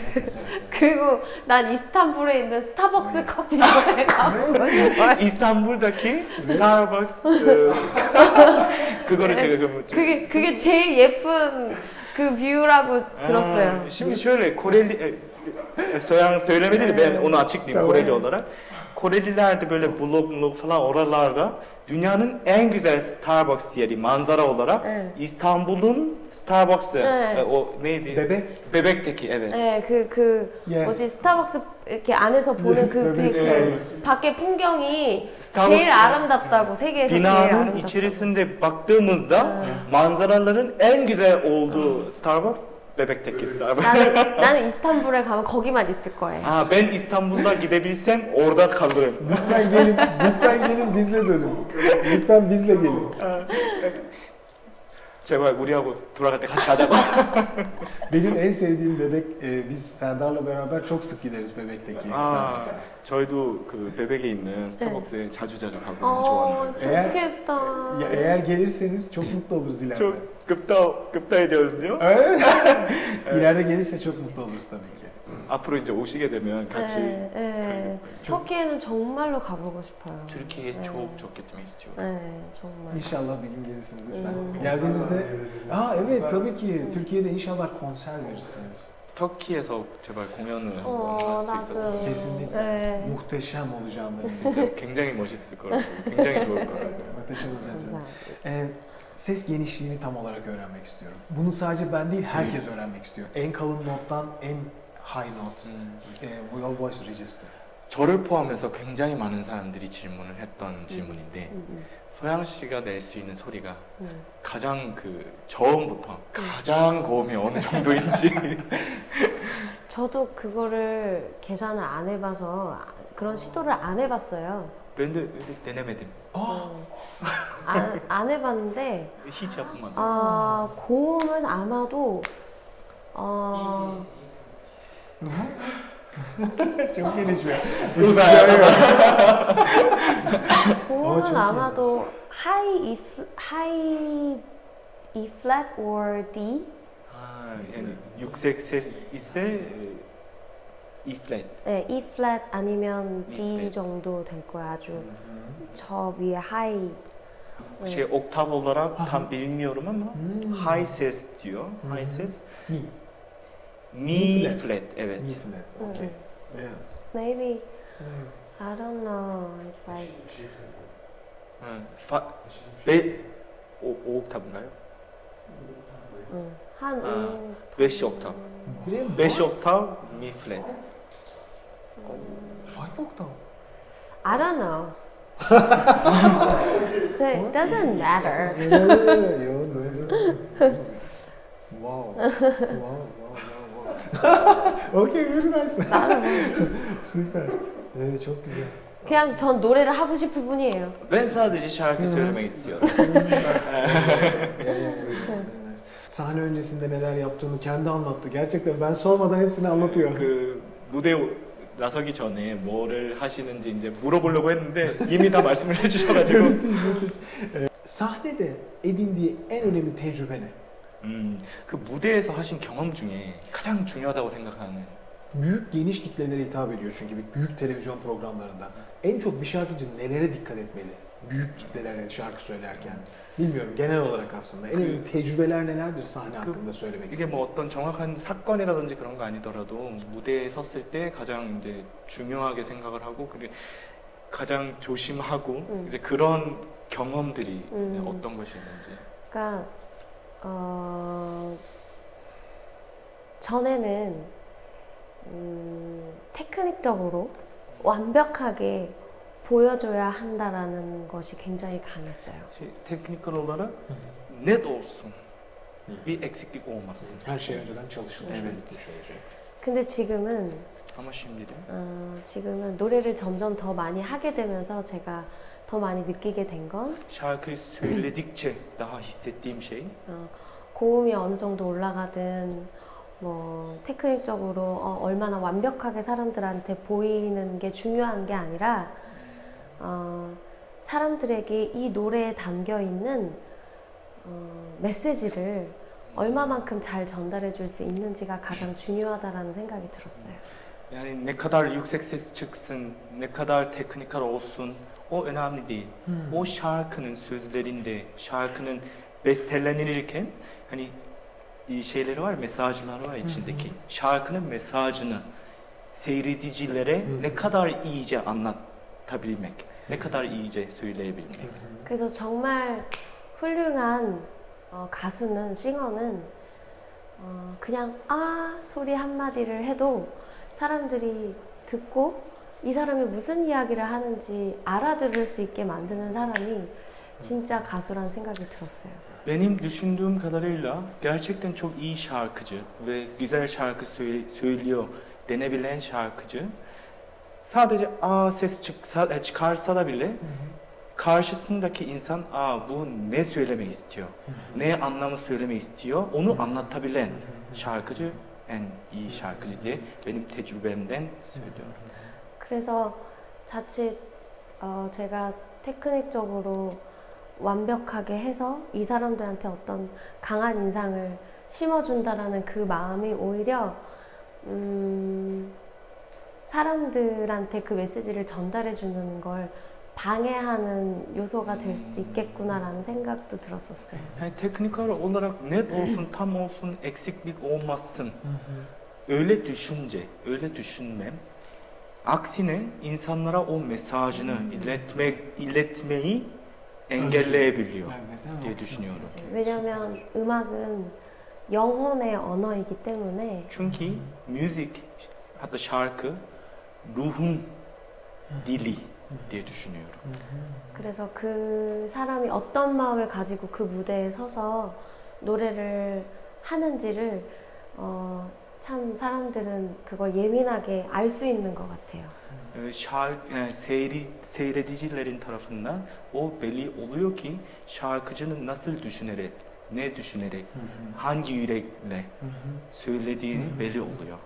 그리고 난 이스탄불에 있는 스타벅스 커피숍에 가보고 싶어요. İstanbul'daki Starbucks 그거를 제가 그게 제일 예쁜 그 뷰라고 들었어요. Şimdi şöyle Koreli Soyan söylemedi de ben onu açıklayayım Tamam. Koreli olarak. Koreliler de böyle blog falan oralarda dünyanın en güzel Starbucks yeri manzara olarak Evet. İstanbul'un Starbucks'ı Evet. o neydi? Bebek. Bebek'teki evet. 네, 그 Yes. 뭐지 스타벅스 이렇게 안에서 보는 Yes, 그 밖에 풍경이 스타벅스 제일 아름답다고 세계에서 제일 Binanın 아름답다고. içerisinde baktığımızda manzaraların en güzel olduğu Starbucks Bebek'teki Starbucks. 나는 이스탄불에 가면 거기만 있을 거예요. Ben İstanbul'a gidebilsem orada kalırım. Lütfen gelin bizle dönün. Lütfen bizle gelin. 제발 우리하고 돌아갈 때 같이 가자고. Benim en sevdiğim bebek, biz Serdar'la beraber çok sık gideriz bebekteki Starbucks'a. 저희도 그 베백에 있는 스타벅스에 자주 가고 좋아하는. 좋겠다. Ya eğer gelirseniz çok mutlu oluruz ileride. Çok gıpta ediyoruz diyor. Öyle mi? İleride gelirse çok mutlu oluruz tabii ki. 앞으로 이제 오시게 되면 같이 네. 터키에는 정말로 가보고 싶어요. Türkiye'ye çok gitmek istiyorum. 네, 정말. İnşallah bir gün gelirsiniz lütfen. Geldiğimizde, evet tabii ki Türkiye'de inşallah konser verirsiniz. 터키에서 제발 공연을 어, 한번 할 수 나도. 있었으면 Kesinlikle. 네. Muhteşem olacağını. 진짜 굉장히 멋있을 거라고. 굉장히 좋을 거라고. Muhteşem olacağını. 감사합니다. Ses genişliğini tam olarak öğrenmek istiyorum. Bunu sadece ben değil, herkes öğrenmek istiyor. En kalın nottan en high note. Your voice register. 저를 포함해서 굉장히 많은 사람들이 질문을 했던 질문인데 소양 씨가 낼 수 있는 소리가 가장 그 저음부터 가장 고음이 어느 정도인지 저도 그거를 계산을 안 해봐서 그런 시도를 안 해봤어요. 밴드 데네메든 안 해봤는데 히지아뿐만 고음은 아마도 Çok gelişiyor. 고음은 아마도 high E flat or D? 육색 셋 E 플랫 네, E flat 아니면 E D flat. 정도 될 거야. 아주 저 위에 high. şey oktav olarak tam bilmiyorum ama high ses diyor. High ses Mi. mi flat. flat evet. Mi flat. Okay. Yeah. Maybe I don't know. It's like o oktav인가요? 한 아, 5 oktav. Biliyor musun? 5 oktav mi flat. Five octave. I don't know. So it doesn't matter. Wow. Okay, very nice. Süper. Evet, çok güzel. 그냥 전 노래를 하고 싶을 뿐이에요. Ben sadece şarkı söylemek istiyorum. Sahne öncesinde neler yaptığını kendi anlattı. Gerçekten ben sormadan hepsini anlatıyor. 그 무대 나서기 전에 뭐를 하시는지 이제 물어보려고 했는데 이미 다 말씀을 해주셔가지고 Sahnede edindiği en önemli tecrübe ne? 그 무대에서 하신 경험 중에 가장 중요하다고 생각하는 Büyük geniş kitlelere hitap ediyor çünkü büyük televizyon programlarında. En çok bir şarkıcı nelere dikkat etmeli? Büyük kitlelere şarkı söylerken. Bilmiyorum genel olarak aslında. En önemli tecrübeler nelerdir sahne hakkında söylemek 이게 뭐 istedim. 어떤 정확한 사건이라든지 그런 거 아니더라도 무대에 섰을 때 가장 이제 중요하게 생각을 하고 그게 가장 조심하고 이제 그런 경험들이 어떤 것이 있는지. 그러니까 전에는 테크닉적으로 완벽하게 보여줘야 한다라는 것이 굉장히 강했어요. Teknikal olarak net olsun. Bir eksiklik olmasın. Her şey önceden çalışılmış. Evet. bitmiş olacak. 근데 Ama şimdiden 지금은 노래를 점점 더 많이 하게 되면서 제가 더 많이 느끼게 된 건 şarkıyı söyledikçe daha hissettiğim şey 고음이 어느 정도 올라가든 뭐 테크닉적으로 얼마나 완벽하게 사람들한테 보이는 게 중요한 게 아니라 사람들에게 이 노래에 담겨 있는 메시지를 얼마만큼 잘 전달해 줄 수 있는지가 가장 중요하다라는 생각이 들었어요. Yani ne kadar yüksek ses çıksın, ne kadar teknikal olsun o önemli değil. O şarkının sözlerinde, şarkının bestelenirken hani şeyleri var, mesajları var içindeki. Şarkının mesajını seyredicilere ne kadar iyice anlatabilmek, ne kadar iyice söyleyebilmek. 그래서 정말 훌륭한 가수는 싱어는 그냥 아 소리 한마디를 해도 사람들이 듣고 이 사람이 무슨 이야기를 하는지 알아들을 수 있게 만드는 사람이 진짜 가수란 생각이 들었어요. Benim düşündüğüm kadarıyla gerçekten çok iyi şarkıcı ve güzel şarkı söylüyor denebilen şarkıcı sadece ses çıkarsa da bile karşısındaki insan bu ne söylemek istiyor, ne anlamı söylemek istiyor onu anlatabilen şarkıcı en iyi şarkıcı diye benim tecrübemden söylüyorum. 그래서 자칫 제가 테크닉적으로 완벽하게 해서 이 사람들한테 어떤 강한 인상을 심어준다라는 그 마음이 오히려 사람들한테 그 메시지를 전달해주는 걸 방해하는 요소가 될 수도 있겠구나라는 생각도 들었었어요. Yani teknikal olarak net olsun, tam olsun, eksiklik olmasın. Öyle öyle düşünmem. Aksine insanlara o mesajını iletmeyi engelleyebiliyor diye düşünüyorum. 왜냐하면 음악은 영혼의 언어이기 때문에 Çünkü müzik, hatta şarkı ruhun dili diye düşünüyorum. 그래서 그 사람이 어떤 마음을 가지고 그 무대에 서서 노래를 하는지를 참 사람들은 그걸 예민하게 알 수 있는 것 같아요. Yani seyredicilerin tarafından o belli oluyor ki şarkıcının nasıl düşünerek, ne düşünerek, hangi yürekle söylediğini belli oluyor.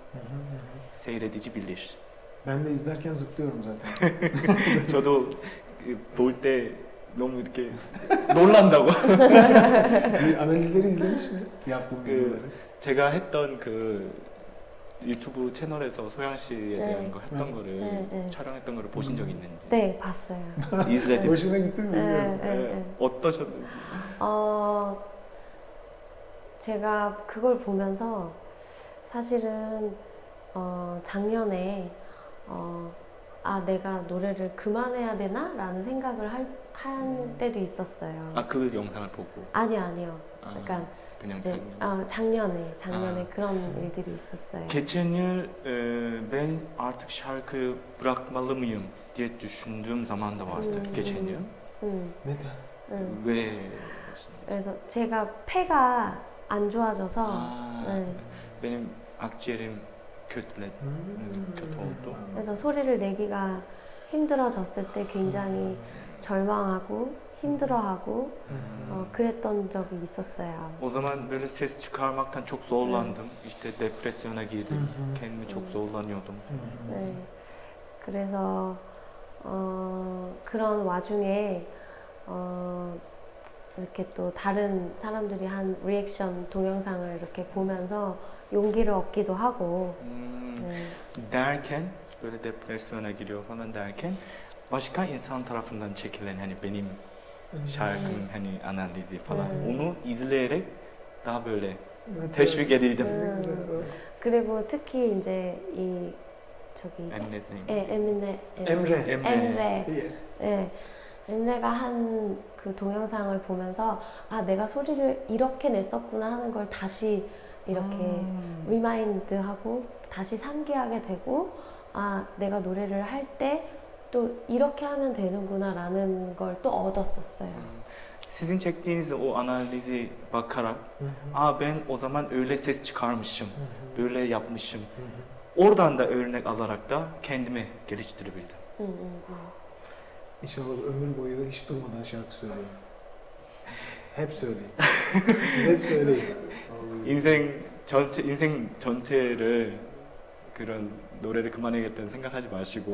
Seyredici bilir. Ben de izlerken zıplıyorum zaten. 저도 볼 때 너무 이렇게 놀란다고. Bir analizleri izlemiş mi? Yaptığım 그 videoları. 제가 했던 그 유튜브 채널에서 소양 씨에 대한 네. 거 했던 거를 네. 촬영했던 거를 보신 적 있는지. 네, 봤어요. izledim. Hoşuna gitti mi bilmiyorum. 네. 어떠셨는지. 제가 그걸 보면서 사실은 작년에 내가 노래를 그만해야 되나? 라는 생각을 한 때도 있었어요. 아, 그 영상을 보고. 아니요. 아, 약간 그냥 이제 작년에 그런 일들이 있었어요. Geçen yıl ben artık şarkı bırakmalı mıyım diye düşündüğüm zaman da vardı. Geçen yıl. Neden? 왜? 그래서 제가 폐가 안 좋아져서 아, benim akciğerim kötü oldu. 그래서 소리를 내기가 힘들어졌을 때 굉장히 절망하고 힘들어하고 그랬던 적이 있었어요. O zaman böyle ses çıkarmaktan çok zorlandım. İşte depresyona girdim. Kendimi çok zorlanıyordum. 네. 그래서 그런 와중에 이렇게 또 다른 사람들이 한 리액션 동영상을 이렇게 보면서 용기를 얻기도 하고 네. derken böyle depresyona giriyor falan derken başka insan tarafından çekilen hani benim şarkının hani analizi falan onu izleyerek daha böyle teşvik edildim. 그리고 특히 이제 이 저기 Emre. 엠레 Yes. 예, 엠레가 한 그 동영상을 보면서 내가 소리를 이렇게 냈었구나 하는 걸 다시 이렇게 리마인드하고 다시 상기하게 되고 내가 노래를 할 때 또 이렇게 하면 되는구나라는 걸 또 얻었었어요. Sizin çektiğiniz o analizi bakarak ben o zaman öyle ses çıkarmışım, böyle yapmışım. Oradan da örnek alarak da kendimi geliştirebildim. İnşallah ömür boyu hiç durmadan şarkı söyleyin. Hep söyleyin. Siz hep söyleyin. 인생 전체를 그런 노래를 그만해야겠다는 생각하지 마시고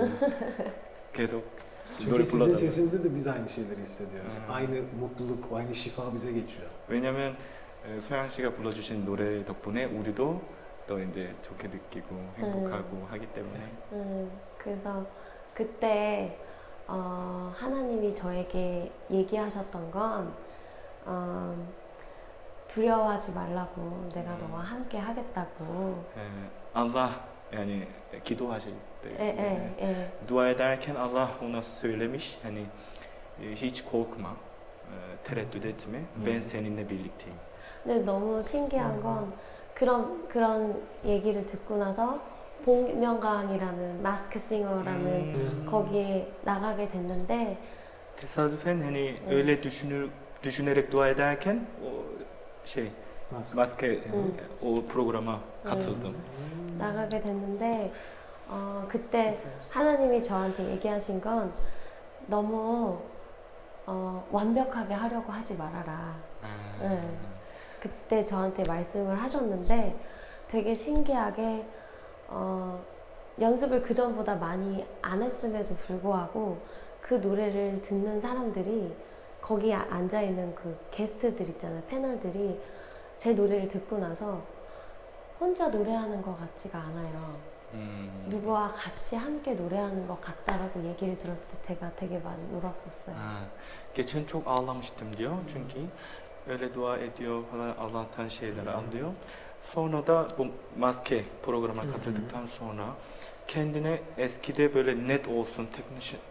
계속 Çünkü 노래 sizin 불러달라고. sesinizde de biz aynı şeyleri hissediyoruz. Aynı mutluluk, aynı şifa bize geçiyor. 왜냐면 소양 씨가 불러주신 노래 덕분에 우리도 또 이제 좋게 느끼고 행복하고 하기 때문에. 그래서 그때 하나님이 저에게 얘기하셨던 건 두려워하지 말라고 내가 너와 함께 하겠다고. Allah yani 기도하실 때 dua ederken Allah ona söylemiş hani hiç korkma, tereddüt etme, ben seninle birlikteyim. 근데 너무 신기한 건 그런 얘기를 듣고 나서 복면가왕이라는 마스크 싱어라는 거기에 나가게 됐는데 Tesadüfen hani öyle düşünerek dua ederken o maske o programa katıldım. 나가게 됐는데 그때 하나님이 저한테 얘기하신 건 너무 완벽하게 하려고 하지 말아라. 네. 그때 저한테 말씀을 하셨는데 되게 신기하게 연습을 그 전보다 많이 안 했음에도 불구하고 그 노래를 듣는 사람들이 거기에 앉아 있는 그 게스트들 있잖아요, 패널들이 제 노래를 듣고 나서 혼자 노래하는 것 같지가 않아요. 누구와 같이 함께 노래하는 것 같다라고 얘기를 들었을 때 제가 되게 많이 울었었어요. Geçen çok ağlamıştım diyor çünkü öyle dua ediyor falan Allah'tan şeyleri alıyor. Sonra da bu maske programa katıldıktan sonra kendine eskide böyle net olsun,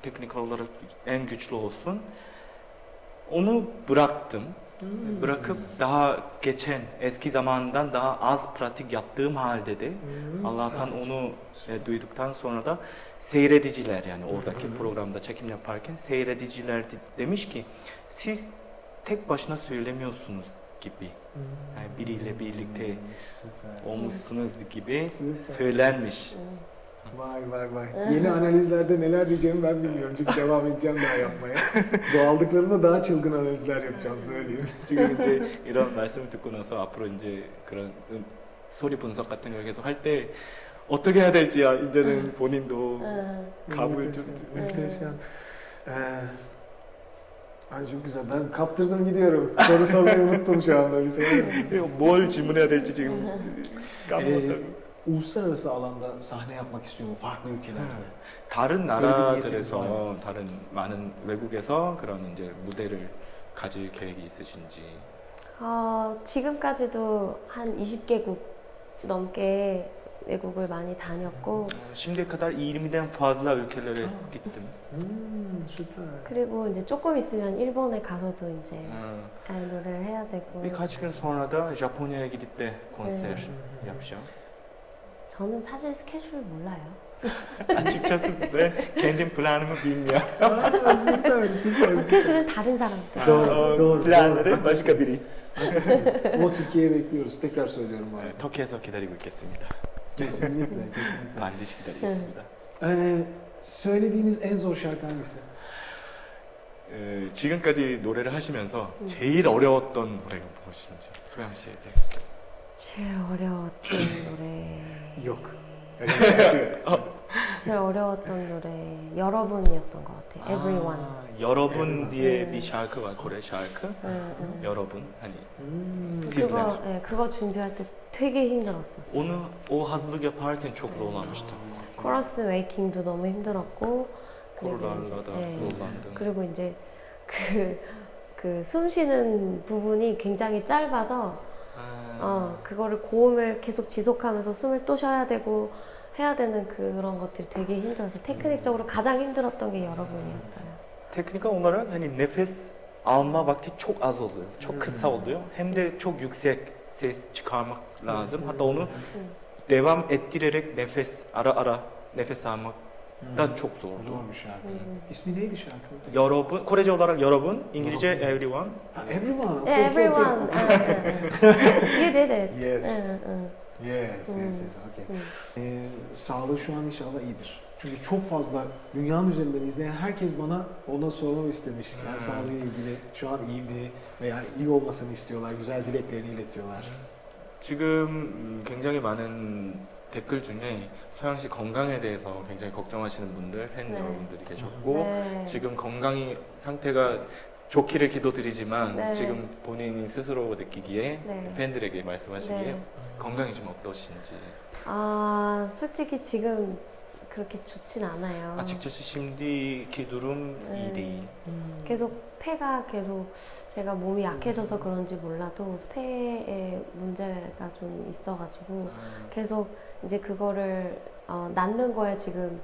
teknik olarak en güçlü olsun. Onu bıraktım. Bırakıp daha geçen eski zamandan daha az pratik yaptığım halde de Allah'tan onu duyduktan sonra da seyrediciler yani oradaki programda çekim yaparken seyrediciler demiş ki siz tek başına söylemiyorsunuz gibi. Yani biriyle birlikte olmuşsunuz gibi söylenmiş. Vay. Yeni analizlerde neler diyeceğimi ben bilmiyorum çünkü devam edeceğim daha yapmaya. Bu aldıklarımda daha çılgın analizler yapacağım söyleyeyim. 지금 이제 이런 말씀을 듣고 나서 앞으로 이제 그런 소리 분석 같은 걸 계속 할 때 어떻게 해야 될지 이제는 본인도 감을 좀 Enteresan. Ay çok güzel. Ben kaptırdım gidiyorum. Soru sormayı unuttum şu anda bir soru. 뭘 질문해야 될지 지금 까먹었다고. Uluslararası alanda sahne yapmak istiyor mu? Farklı ülkelerde. 다른 그런 게 나라들에서 다른 많은 외국에서 그런 이제 무대를 가질 계획이 있으신지. 지금까지도 한 20개국 넘게 외국을 많이 다녔고 Şimdiye kadar 20'den fazla ülkelere gittim. Süper. 그리고 이제 조금 있으면 일본에 가서도 이제 노래를 해야 되고 birkaç gün sonra da Japonya'ya gidip de konser yapacağım. 저는 사실 스케줄 몰라요. Açıkçası de kendim planımı bilmiyorum. Süper. 스케줄은 다른 사람들. Doğru. Planları başka biri. Haklısınız. Ama Türkiye'ye bekliyoruz. Tekrar söylüyorum bu arada. 터키에서 기다리고 있겠습니다. Kesinlikle. 반드시 기다리겠습니다. Söylediğiniz en zor şarkı hangisi? 지금까지 노래를 하시면서 제일 어려웠던 노래가 무엇인지 소영 씨에게. 제일 어려웠던 노래. Yok. 제일 어려웠던 노래 여러분이었던 것 같아요. Everyone. 여러분 diye bir şarkı var Kore şarkı. 여러분 hani sizler. 그거 준비할 때 되게 힘들었었어요. O hazırlık yaparken çok zorlanmıştım. 코러스 웨이킹도 너무 힘들었고 코로나가 다 zorlandım. 그리고 이제 숨 쉬는 부분이 굉장히 짧아서 그거를 고음을 계속 지속하면서 숨을 또 쉬어야 되고 해야 되는 그런 것들이 되게 힘들어서 테크닉적으로 가장 힘들었던 게 여러분이었어요. Teknik olarak hani nefes alma vakti çok az oluyor. Çok kısa oluyor. Hem de çok yüksek ses çıkarmak lazım. Hatta onu devam ettirerek ara ara nefes almak da çok zor. Zor bir şarkı. İsmi neydi şarkının? 여러분, Korece olarak 여러분, İngilizce everyone. Everyone. Yeah, everyone. You did it. Yes. Okay. Sağlığı şu an inşallah iyidir. Çünkü çok fazla dünyanın üzerinden izleyen herkes ona sormamı istemiş. Yani sağlığıyla ilgili şu an iyi mi veya iyi olmasını istiyorlar, güzel dileklerini iletiyorlar. 지금 굉장히 많은 댓글 중에 소영 씨 건강에 대해서 굉장히 걱정하시는 분들, 팬 여러분들이 계셨고 지금 건강이 상태가 좋기를 기도드리지만 지금 본인이 스스로 느끼기에 팬들에게 말씀하시기에 건강이 지금 어떠신지. 솔직히 지금 그렇게 좋진 않아요. Açıkçası şimdiki durum iyi değil. 계속 폐가 계속 제가 몸이 약해져서 그런지 몰라도 폐에 문제가 좀 있어가지고 계속 이제 그거를 낫는 거에 지금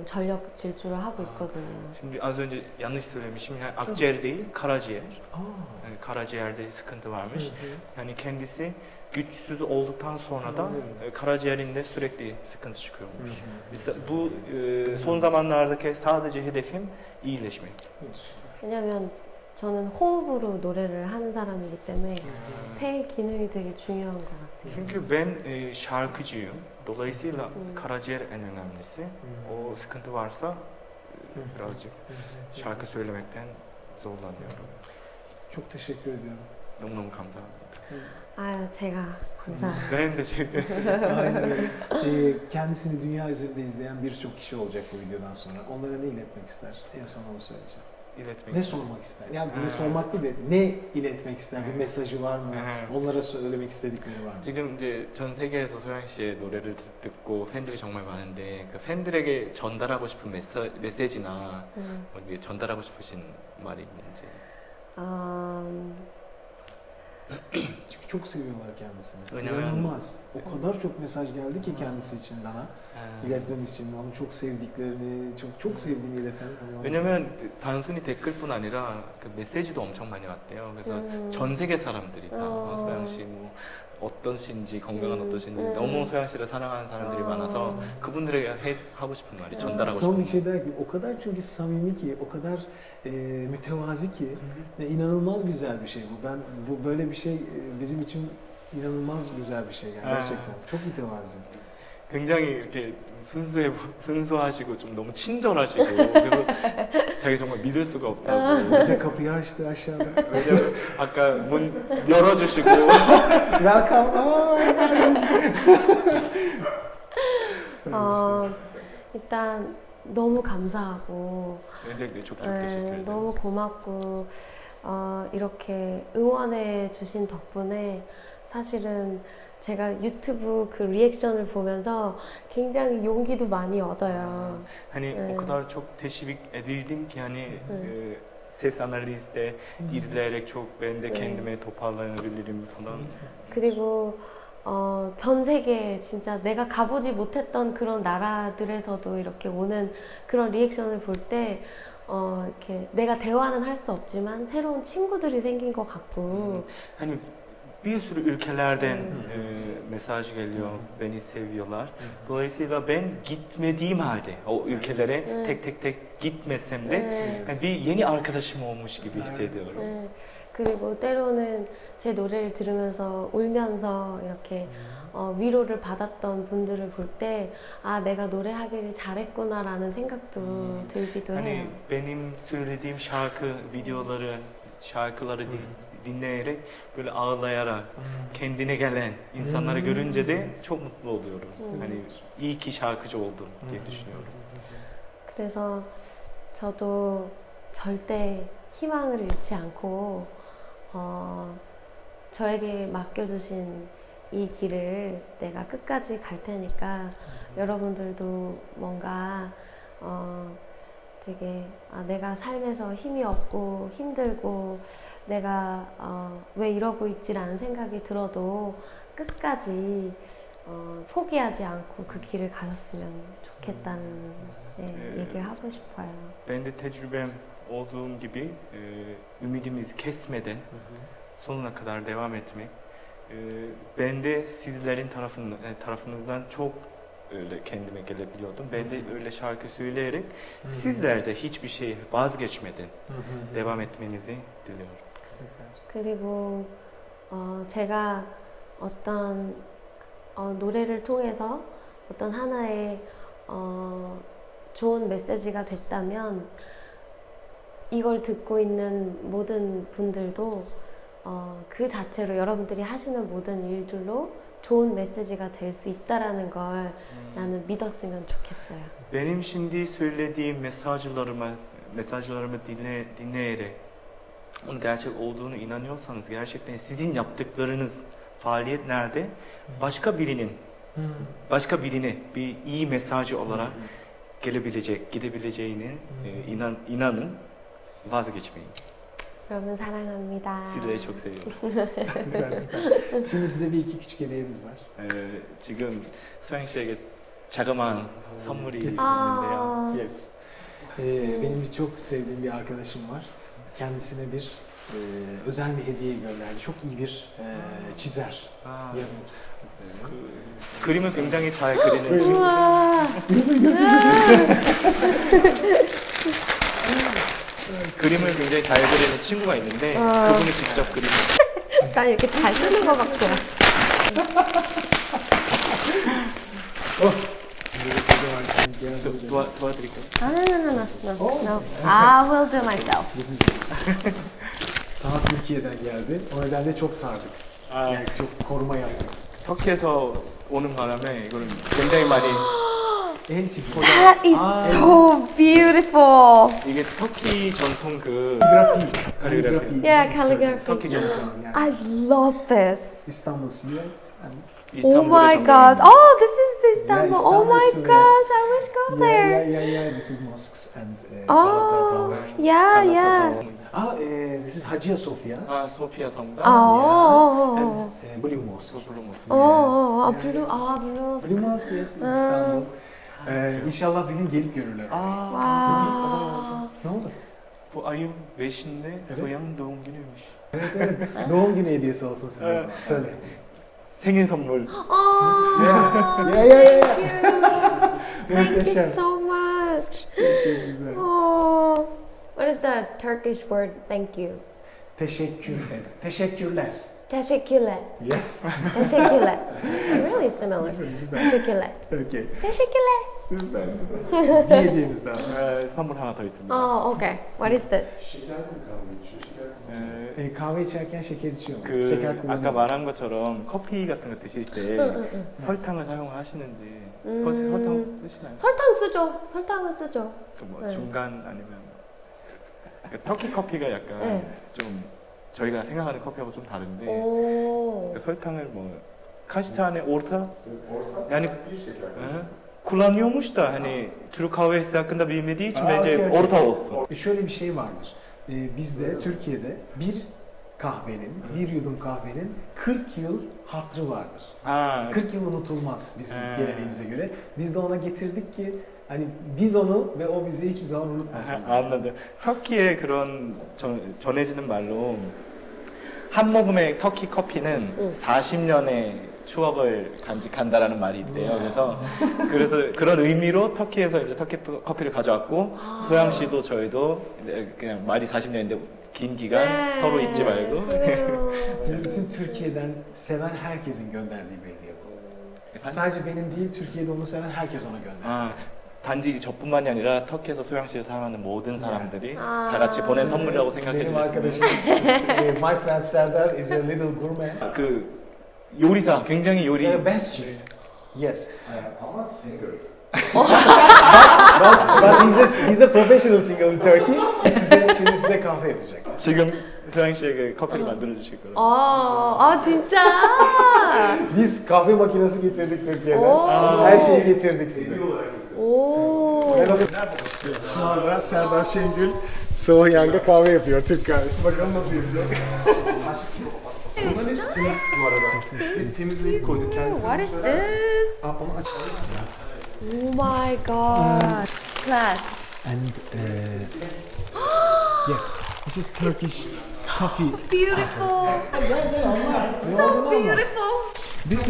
전력 질주를 하고 있거든요. Şimdi az önce yanlış söylemişim. Yani akciğer değil, karaciğer. Yani karaciğerde sıkıntı varmış. Yani kendisi güçsüz olduktan sonra da karaciğerinde sürekli sıkıntı çıkıyormuş. Bu son zamanlardaki sadece hedefim iyileşmek. 왜냐면 저는 호흡으로 노래를 하는 사람이기 때문에 폐 기능이 되게 중요한 것 같아요. Çünkü ben şarkıcıyım. Dolayısıyla karaciğer en önemlisi. O sıkıntı varsa birazcık şarkı söylemekten zorlanıyorum. Çok teşekkür ediyorum. 너무너무 감사합니다. 제가 감사합니다. Ben teşekkür Aynen öyle. Kendisini dünya üzerinde izleyen birçok kişi olacak bu videodan sonra. Onlara ne iletmek ister? En son onu söyleyeceğim. Ne sormak ister? Yani ne sormak değil de ne iletmek ister? Bir mesajı var mı? Onlara söylemek istedikleri var mı? 지금 이제 전 세계에서 소영 씨의 노래를 듣고 팬들이 정말 많은데 그 팬들에게 전달하고 싶은 메시지나 전달하고 싶으신 말이 있는지. Çünkü çok seviyorlar kendisini. Önemli. İnanılmaz. O kadar çok mesaj geldi ki kendisi için bana. 이letmem için onu çok sevdiklerini, çok sevdiğini ileten. 왜냐면 단순히 댓글뿐 아니라 그 메시지도 엄청 많이 왔대요. 그래서 전 세계 사람들이 다 소영 씨뭐 어떤 씨인지 건강한 어떤 씨인지 너무 소영 씨를 사랑하는 사람들이 많아서 그분들에게 하고 싶은 말이 전달하고 Son 싶은 bir şey der ki o kadar çünkü samimi ki, o kadar mütevazi ki ve inanılmaz güzel bir şey bu. Bu böyle bir şey bizim için inanılmaz güzel bir şey yani gerçekten. Çok mütevazi. 굉장히 이렇게 순수하시고 좀 너무 친절하시고 그래서 자기 정말 믿을 수가 없다고. Bize kapıyı açtı aşağıda. 왜냐면 아까 문 열어주시고 Welcome. 일단 너무 감사하고 굉장히 족족되시길. 너무 고맙고 이렇게 응원해 주신 덕분에 사실은 제가 유튜브 그 리액션을 보면서 굉장히 용기도 많이 얻어요. Hani o kadar çok teşvik edildim ki hani ses analizde izleyerek çok ben de kendime toparlanabilirim falan. 그리고 전 세계 진짜 내가 가보지 못했던 그런 나라들에서도 이렇게 오는 그런 리액션을 볼 때 이렇게 내가 대화는 할 수 없지만 새로운 친구들이 생긴 것 같고 Hani bir sürü ülkelerden mesaj geliyor, beni seviyorlar. Dolayısıyla ben gitmediğim halde o ülkelere tek tek gitmesem de yani bir yeni arkadaşım olmuş gibi hissediyorum. 그리고 때로는 제 노래를 들으면서 울면서 이렇게 위로를 받았던 분들을 볼 때 아 내가 노래하기를 잘했구나라는 생각도 들기도 Hani 해요. benim söylediğim şarkıları dinleyerek böyle ağlayarak kendine gelen insanları görünce de çok mutlu oluyorum. Hani iyi ki şarkıcı oldum diye düşünüyorum. 그래서 저도 절대 희망을 잃지 않고 저에게 맡겨주신 이 길을 내가 끝까지 갈 테니까 여러분들도 뭔가 되게 내가 삶에서 힘이 없고 힘들고 내가 왜 이러고 있지라는 생각이 들어도 끝까지 포기하지 않고 그 길을 가셨으면 좋겠다는 얘기를 하고 싶어요. Ben de tecrübem olduğum gibi ümidimizi kesmeden sonuna kadar devam etmek. Ben de sizlerin tarafınızdan çok öyle kendime gelebiliyordum. Ben de öyle şarkı söyleyerek sizler de hiçbir şey vazgeçmeden devam etmenizi diliyorum. 그리고 제가 어떤 노래를 통해서 어떤 하나의 좋은 메시지가 됐다면 이걸 듣고 있는 모든 분들도 그 자체로 여러분들이 하시는 모든 일들로 좋은 메시지가 될 수 있다라는 걸 나는 믿었으면 좋겠어요. Benim şimdi söylediğim mesajlarımı dinleyerek onun gerçek olduğunu inanıyorsanız gerçekten sizin yaptıklarınız faaliyetlerde başka birine bir iyi mesajı olarak gidebileceğini inanın, vazgeçmeyin. 여러분 사랑합니다. Sizleri çok seviyorum. Süper. Şimdi size bir iki küçük hediyemiz var. 지금 소영 씨에게 자그마한 선물이 있는데요. Yes. Benim bir çok sevdiğim bir arkadaşım var. Kendisine bir özel bir hediye gönderdi. çok iyi bir çizer. 그림을 굉장히 잘 그리는 친구. 우와. 그림을 굉장히 잘 그리는 친구가 있는데 그분이 직접 그린. 난 이렇게 잘 쓰는 거 같아. 도와드릴까요? No. I will do myself. Daha Türkiye'den geldi. O nedenle çok sardık. Yani çok koruma yaptık. 터키에서 오는 바람에 이거는 굉장히 많이 El çizimi. That is so beautiful. 이게 터키 전통 그 Kaligrafi. Yeah, calligraphy. 터키 전통 I love this. İstanbul Silüet. Oh my god. Oh, this is Istanbul. Oh my gosh, I wish go there. Yeah. This is mosques and Oh, Galata Tower. yeah. This is Hagia Sophia. 아 소피아 성당. And Blue Mosque. 블루 모습. Blue Mosque, yes, İstanbul. İnşallah bir gün gelip görürler. 와. Ne oldu? Bu ayın 5'inde Evet. Soya'nın doğum günüymüş. Evet. Doğum günü hediyesi olsun size. Evet. Söyle. 생일 선물. Oh, Yeah. thank you so much. Oh, what is the Turkish word? Thank you. Teşekkürler. Teşekkürler. Yes. Teşekkürler. It's really similar. Teşekkürler. Okay. Teşekkürler. Süper. Bir hediyemiz daha. 선물 하나 더 있습니다. Oh, okay. What is this? Şeker mi kahve içiyor? Şeker mi? Kahve içerken şeker içiyor mu? 그 şeker kullanıyor 아까 mu? 말한 것처럼 커피 같은 거 드실 때 설탕을 사용하시는지 혹시 설탕 쓰시나요? 설탕 쓰죠. 설탕은 쓰죠. 그뭐 네. 중간 아니면 그러니까 터키 커피가 약간 네. 좀 저희가 생각하는 커피하고 좀 다른데 오. 그 설탕을 뭐 카시타네 orta Orta. yani Bir şeker. kullanıyormuş da hani Türk kahvesi hakkında bilmediği için Aa, bence okey, okey. orta olsun. Şöyle bir şey vardır. Bizde Türkiye'de bir kahvenin, bir yudum kahvenin 40 yıl hatırı vardır. 아, 40 yıl unutulmaz bizim He. geleneğimize göre. Biz de ona getirdik ki hani biz onu ve o bizi hiçbir zaman unutmasın. 안나도 터키의 그런 전해지는 말로 한 모금의 터키 커피는 40년의 추억을 간직한다라는 말이 있대요. 그래서 그런 의미로 터키에서 이제 터키 커피를 가져왔고 소양 씨도 저희도 이제 그냥 말이 40년인데 긴 기간 네. 서로 잊지 말고 Sizi bütün Türkiye'den seven herkesin gönderdiği bir hediye bu. Sadece benim değil, Türkiye'de onu seven herkes ona gönder. 아, 단지 저뿐만이 아니라 터키에서 소양 씨를 사랑하는 모든 사람들이 아. 다 같이 보낸 선물이라고 생각해 Benim 주셨으면 arkadaşım, my friend Serdar is a little gourmet. 그 요리사 굉장히 요리 Best chef. Yes. Ama singer. But he's a professional singer in Turkey. Şimdi size kahve yapacak. 지금 소양 씨에게 커피를 만들어 주실 거라고. 아, 진짜? Biz kahve makinesi getirdik Türkiye'den. Oo. Her şeyi getirdik size. 오. Şu anda Serdar Şengül Soğuyang'a kahve yapıyor, Türk kahvesi. Bakalım nasıl yapacak. Bunların hepsi temiz bu arada. Biz temizleyip koyduk kendisini. What is this? Onu açalım. Oh my god. Class. And yes, this is Turkish coffee. Beautiful. So beautiful. This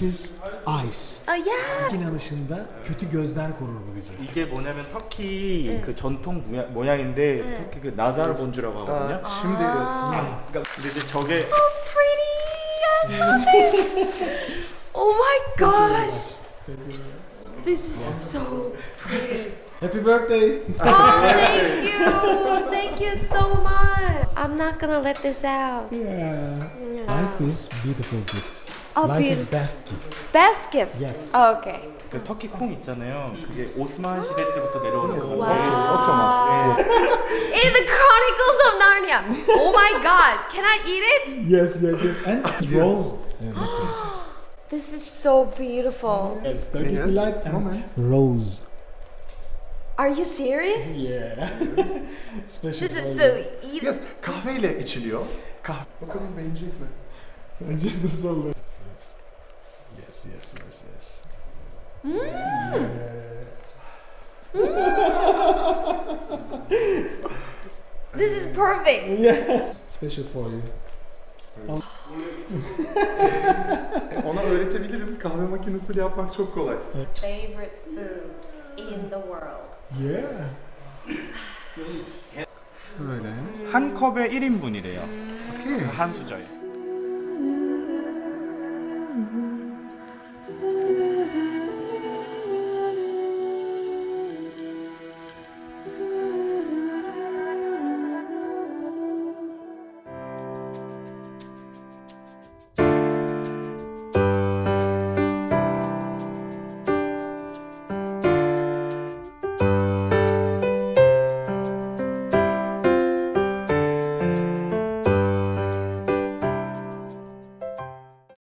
is ice. Oh yeah. Makine alışında kötü gözden korur bu bizi. 이게 뭐냐면 터키 그 전통 모양인데 터키 그 나사르 본주라고 하거든요. Şimdi 그러니까 근데 이제 저게 Pretty. I love it. Oh my gosh. This is so pretty. Happy birthday. Oh, thank you. Thank you so much. I'm not gonna let this out. Yeah. Life is beautiful gift. Oh, Life is beautiful. best gift. Best gift. Yes. Okay. 그 터키 콩 있잖아요. 그게 오스만 시대 때부터 내려오는 거. Wow. In the Chronicles of Narnia. Oh my gosh. Can I eat it? Yes. And rose. This is so beautiful. Yes, Turkish Yes, delight and moment. rose. Are you serious? Yeah. Special This is rose. so eat. Yes, kahveyle içiliyor. Kahve. Bakalım beğenecek mi? Just the solo. Yes. This is perfect. Yeah. Special for you. Ona öğretebilirim. Kahve makinesiyle yapmak çok kolay. Favorite food in the world. Yeah. Böyle. 한 컵에 1인분이래요. Okay. 한 수저에.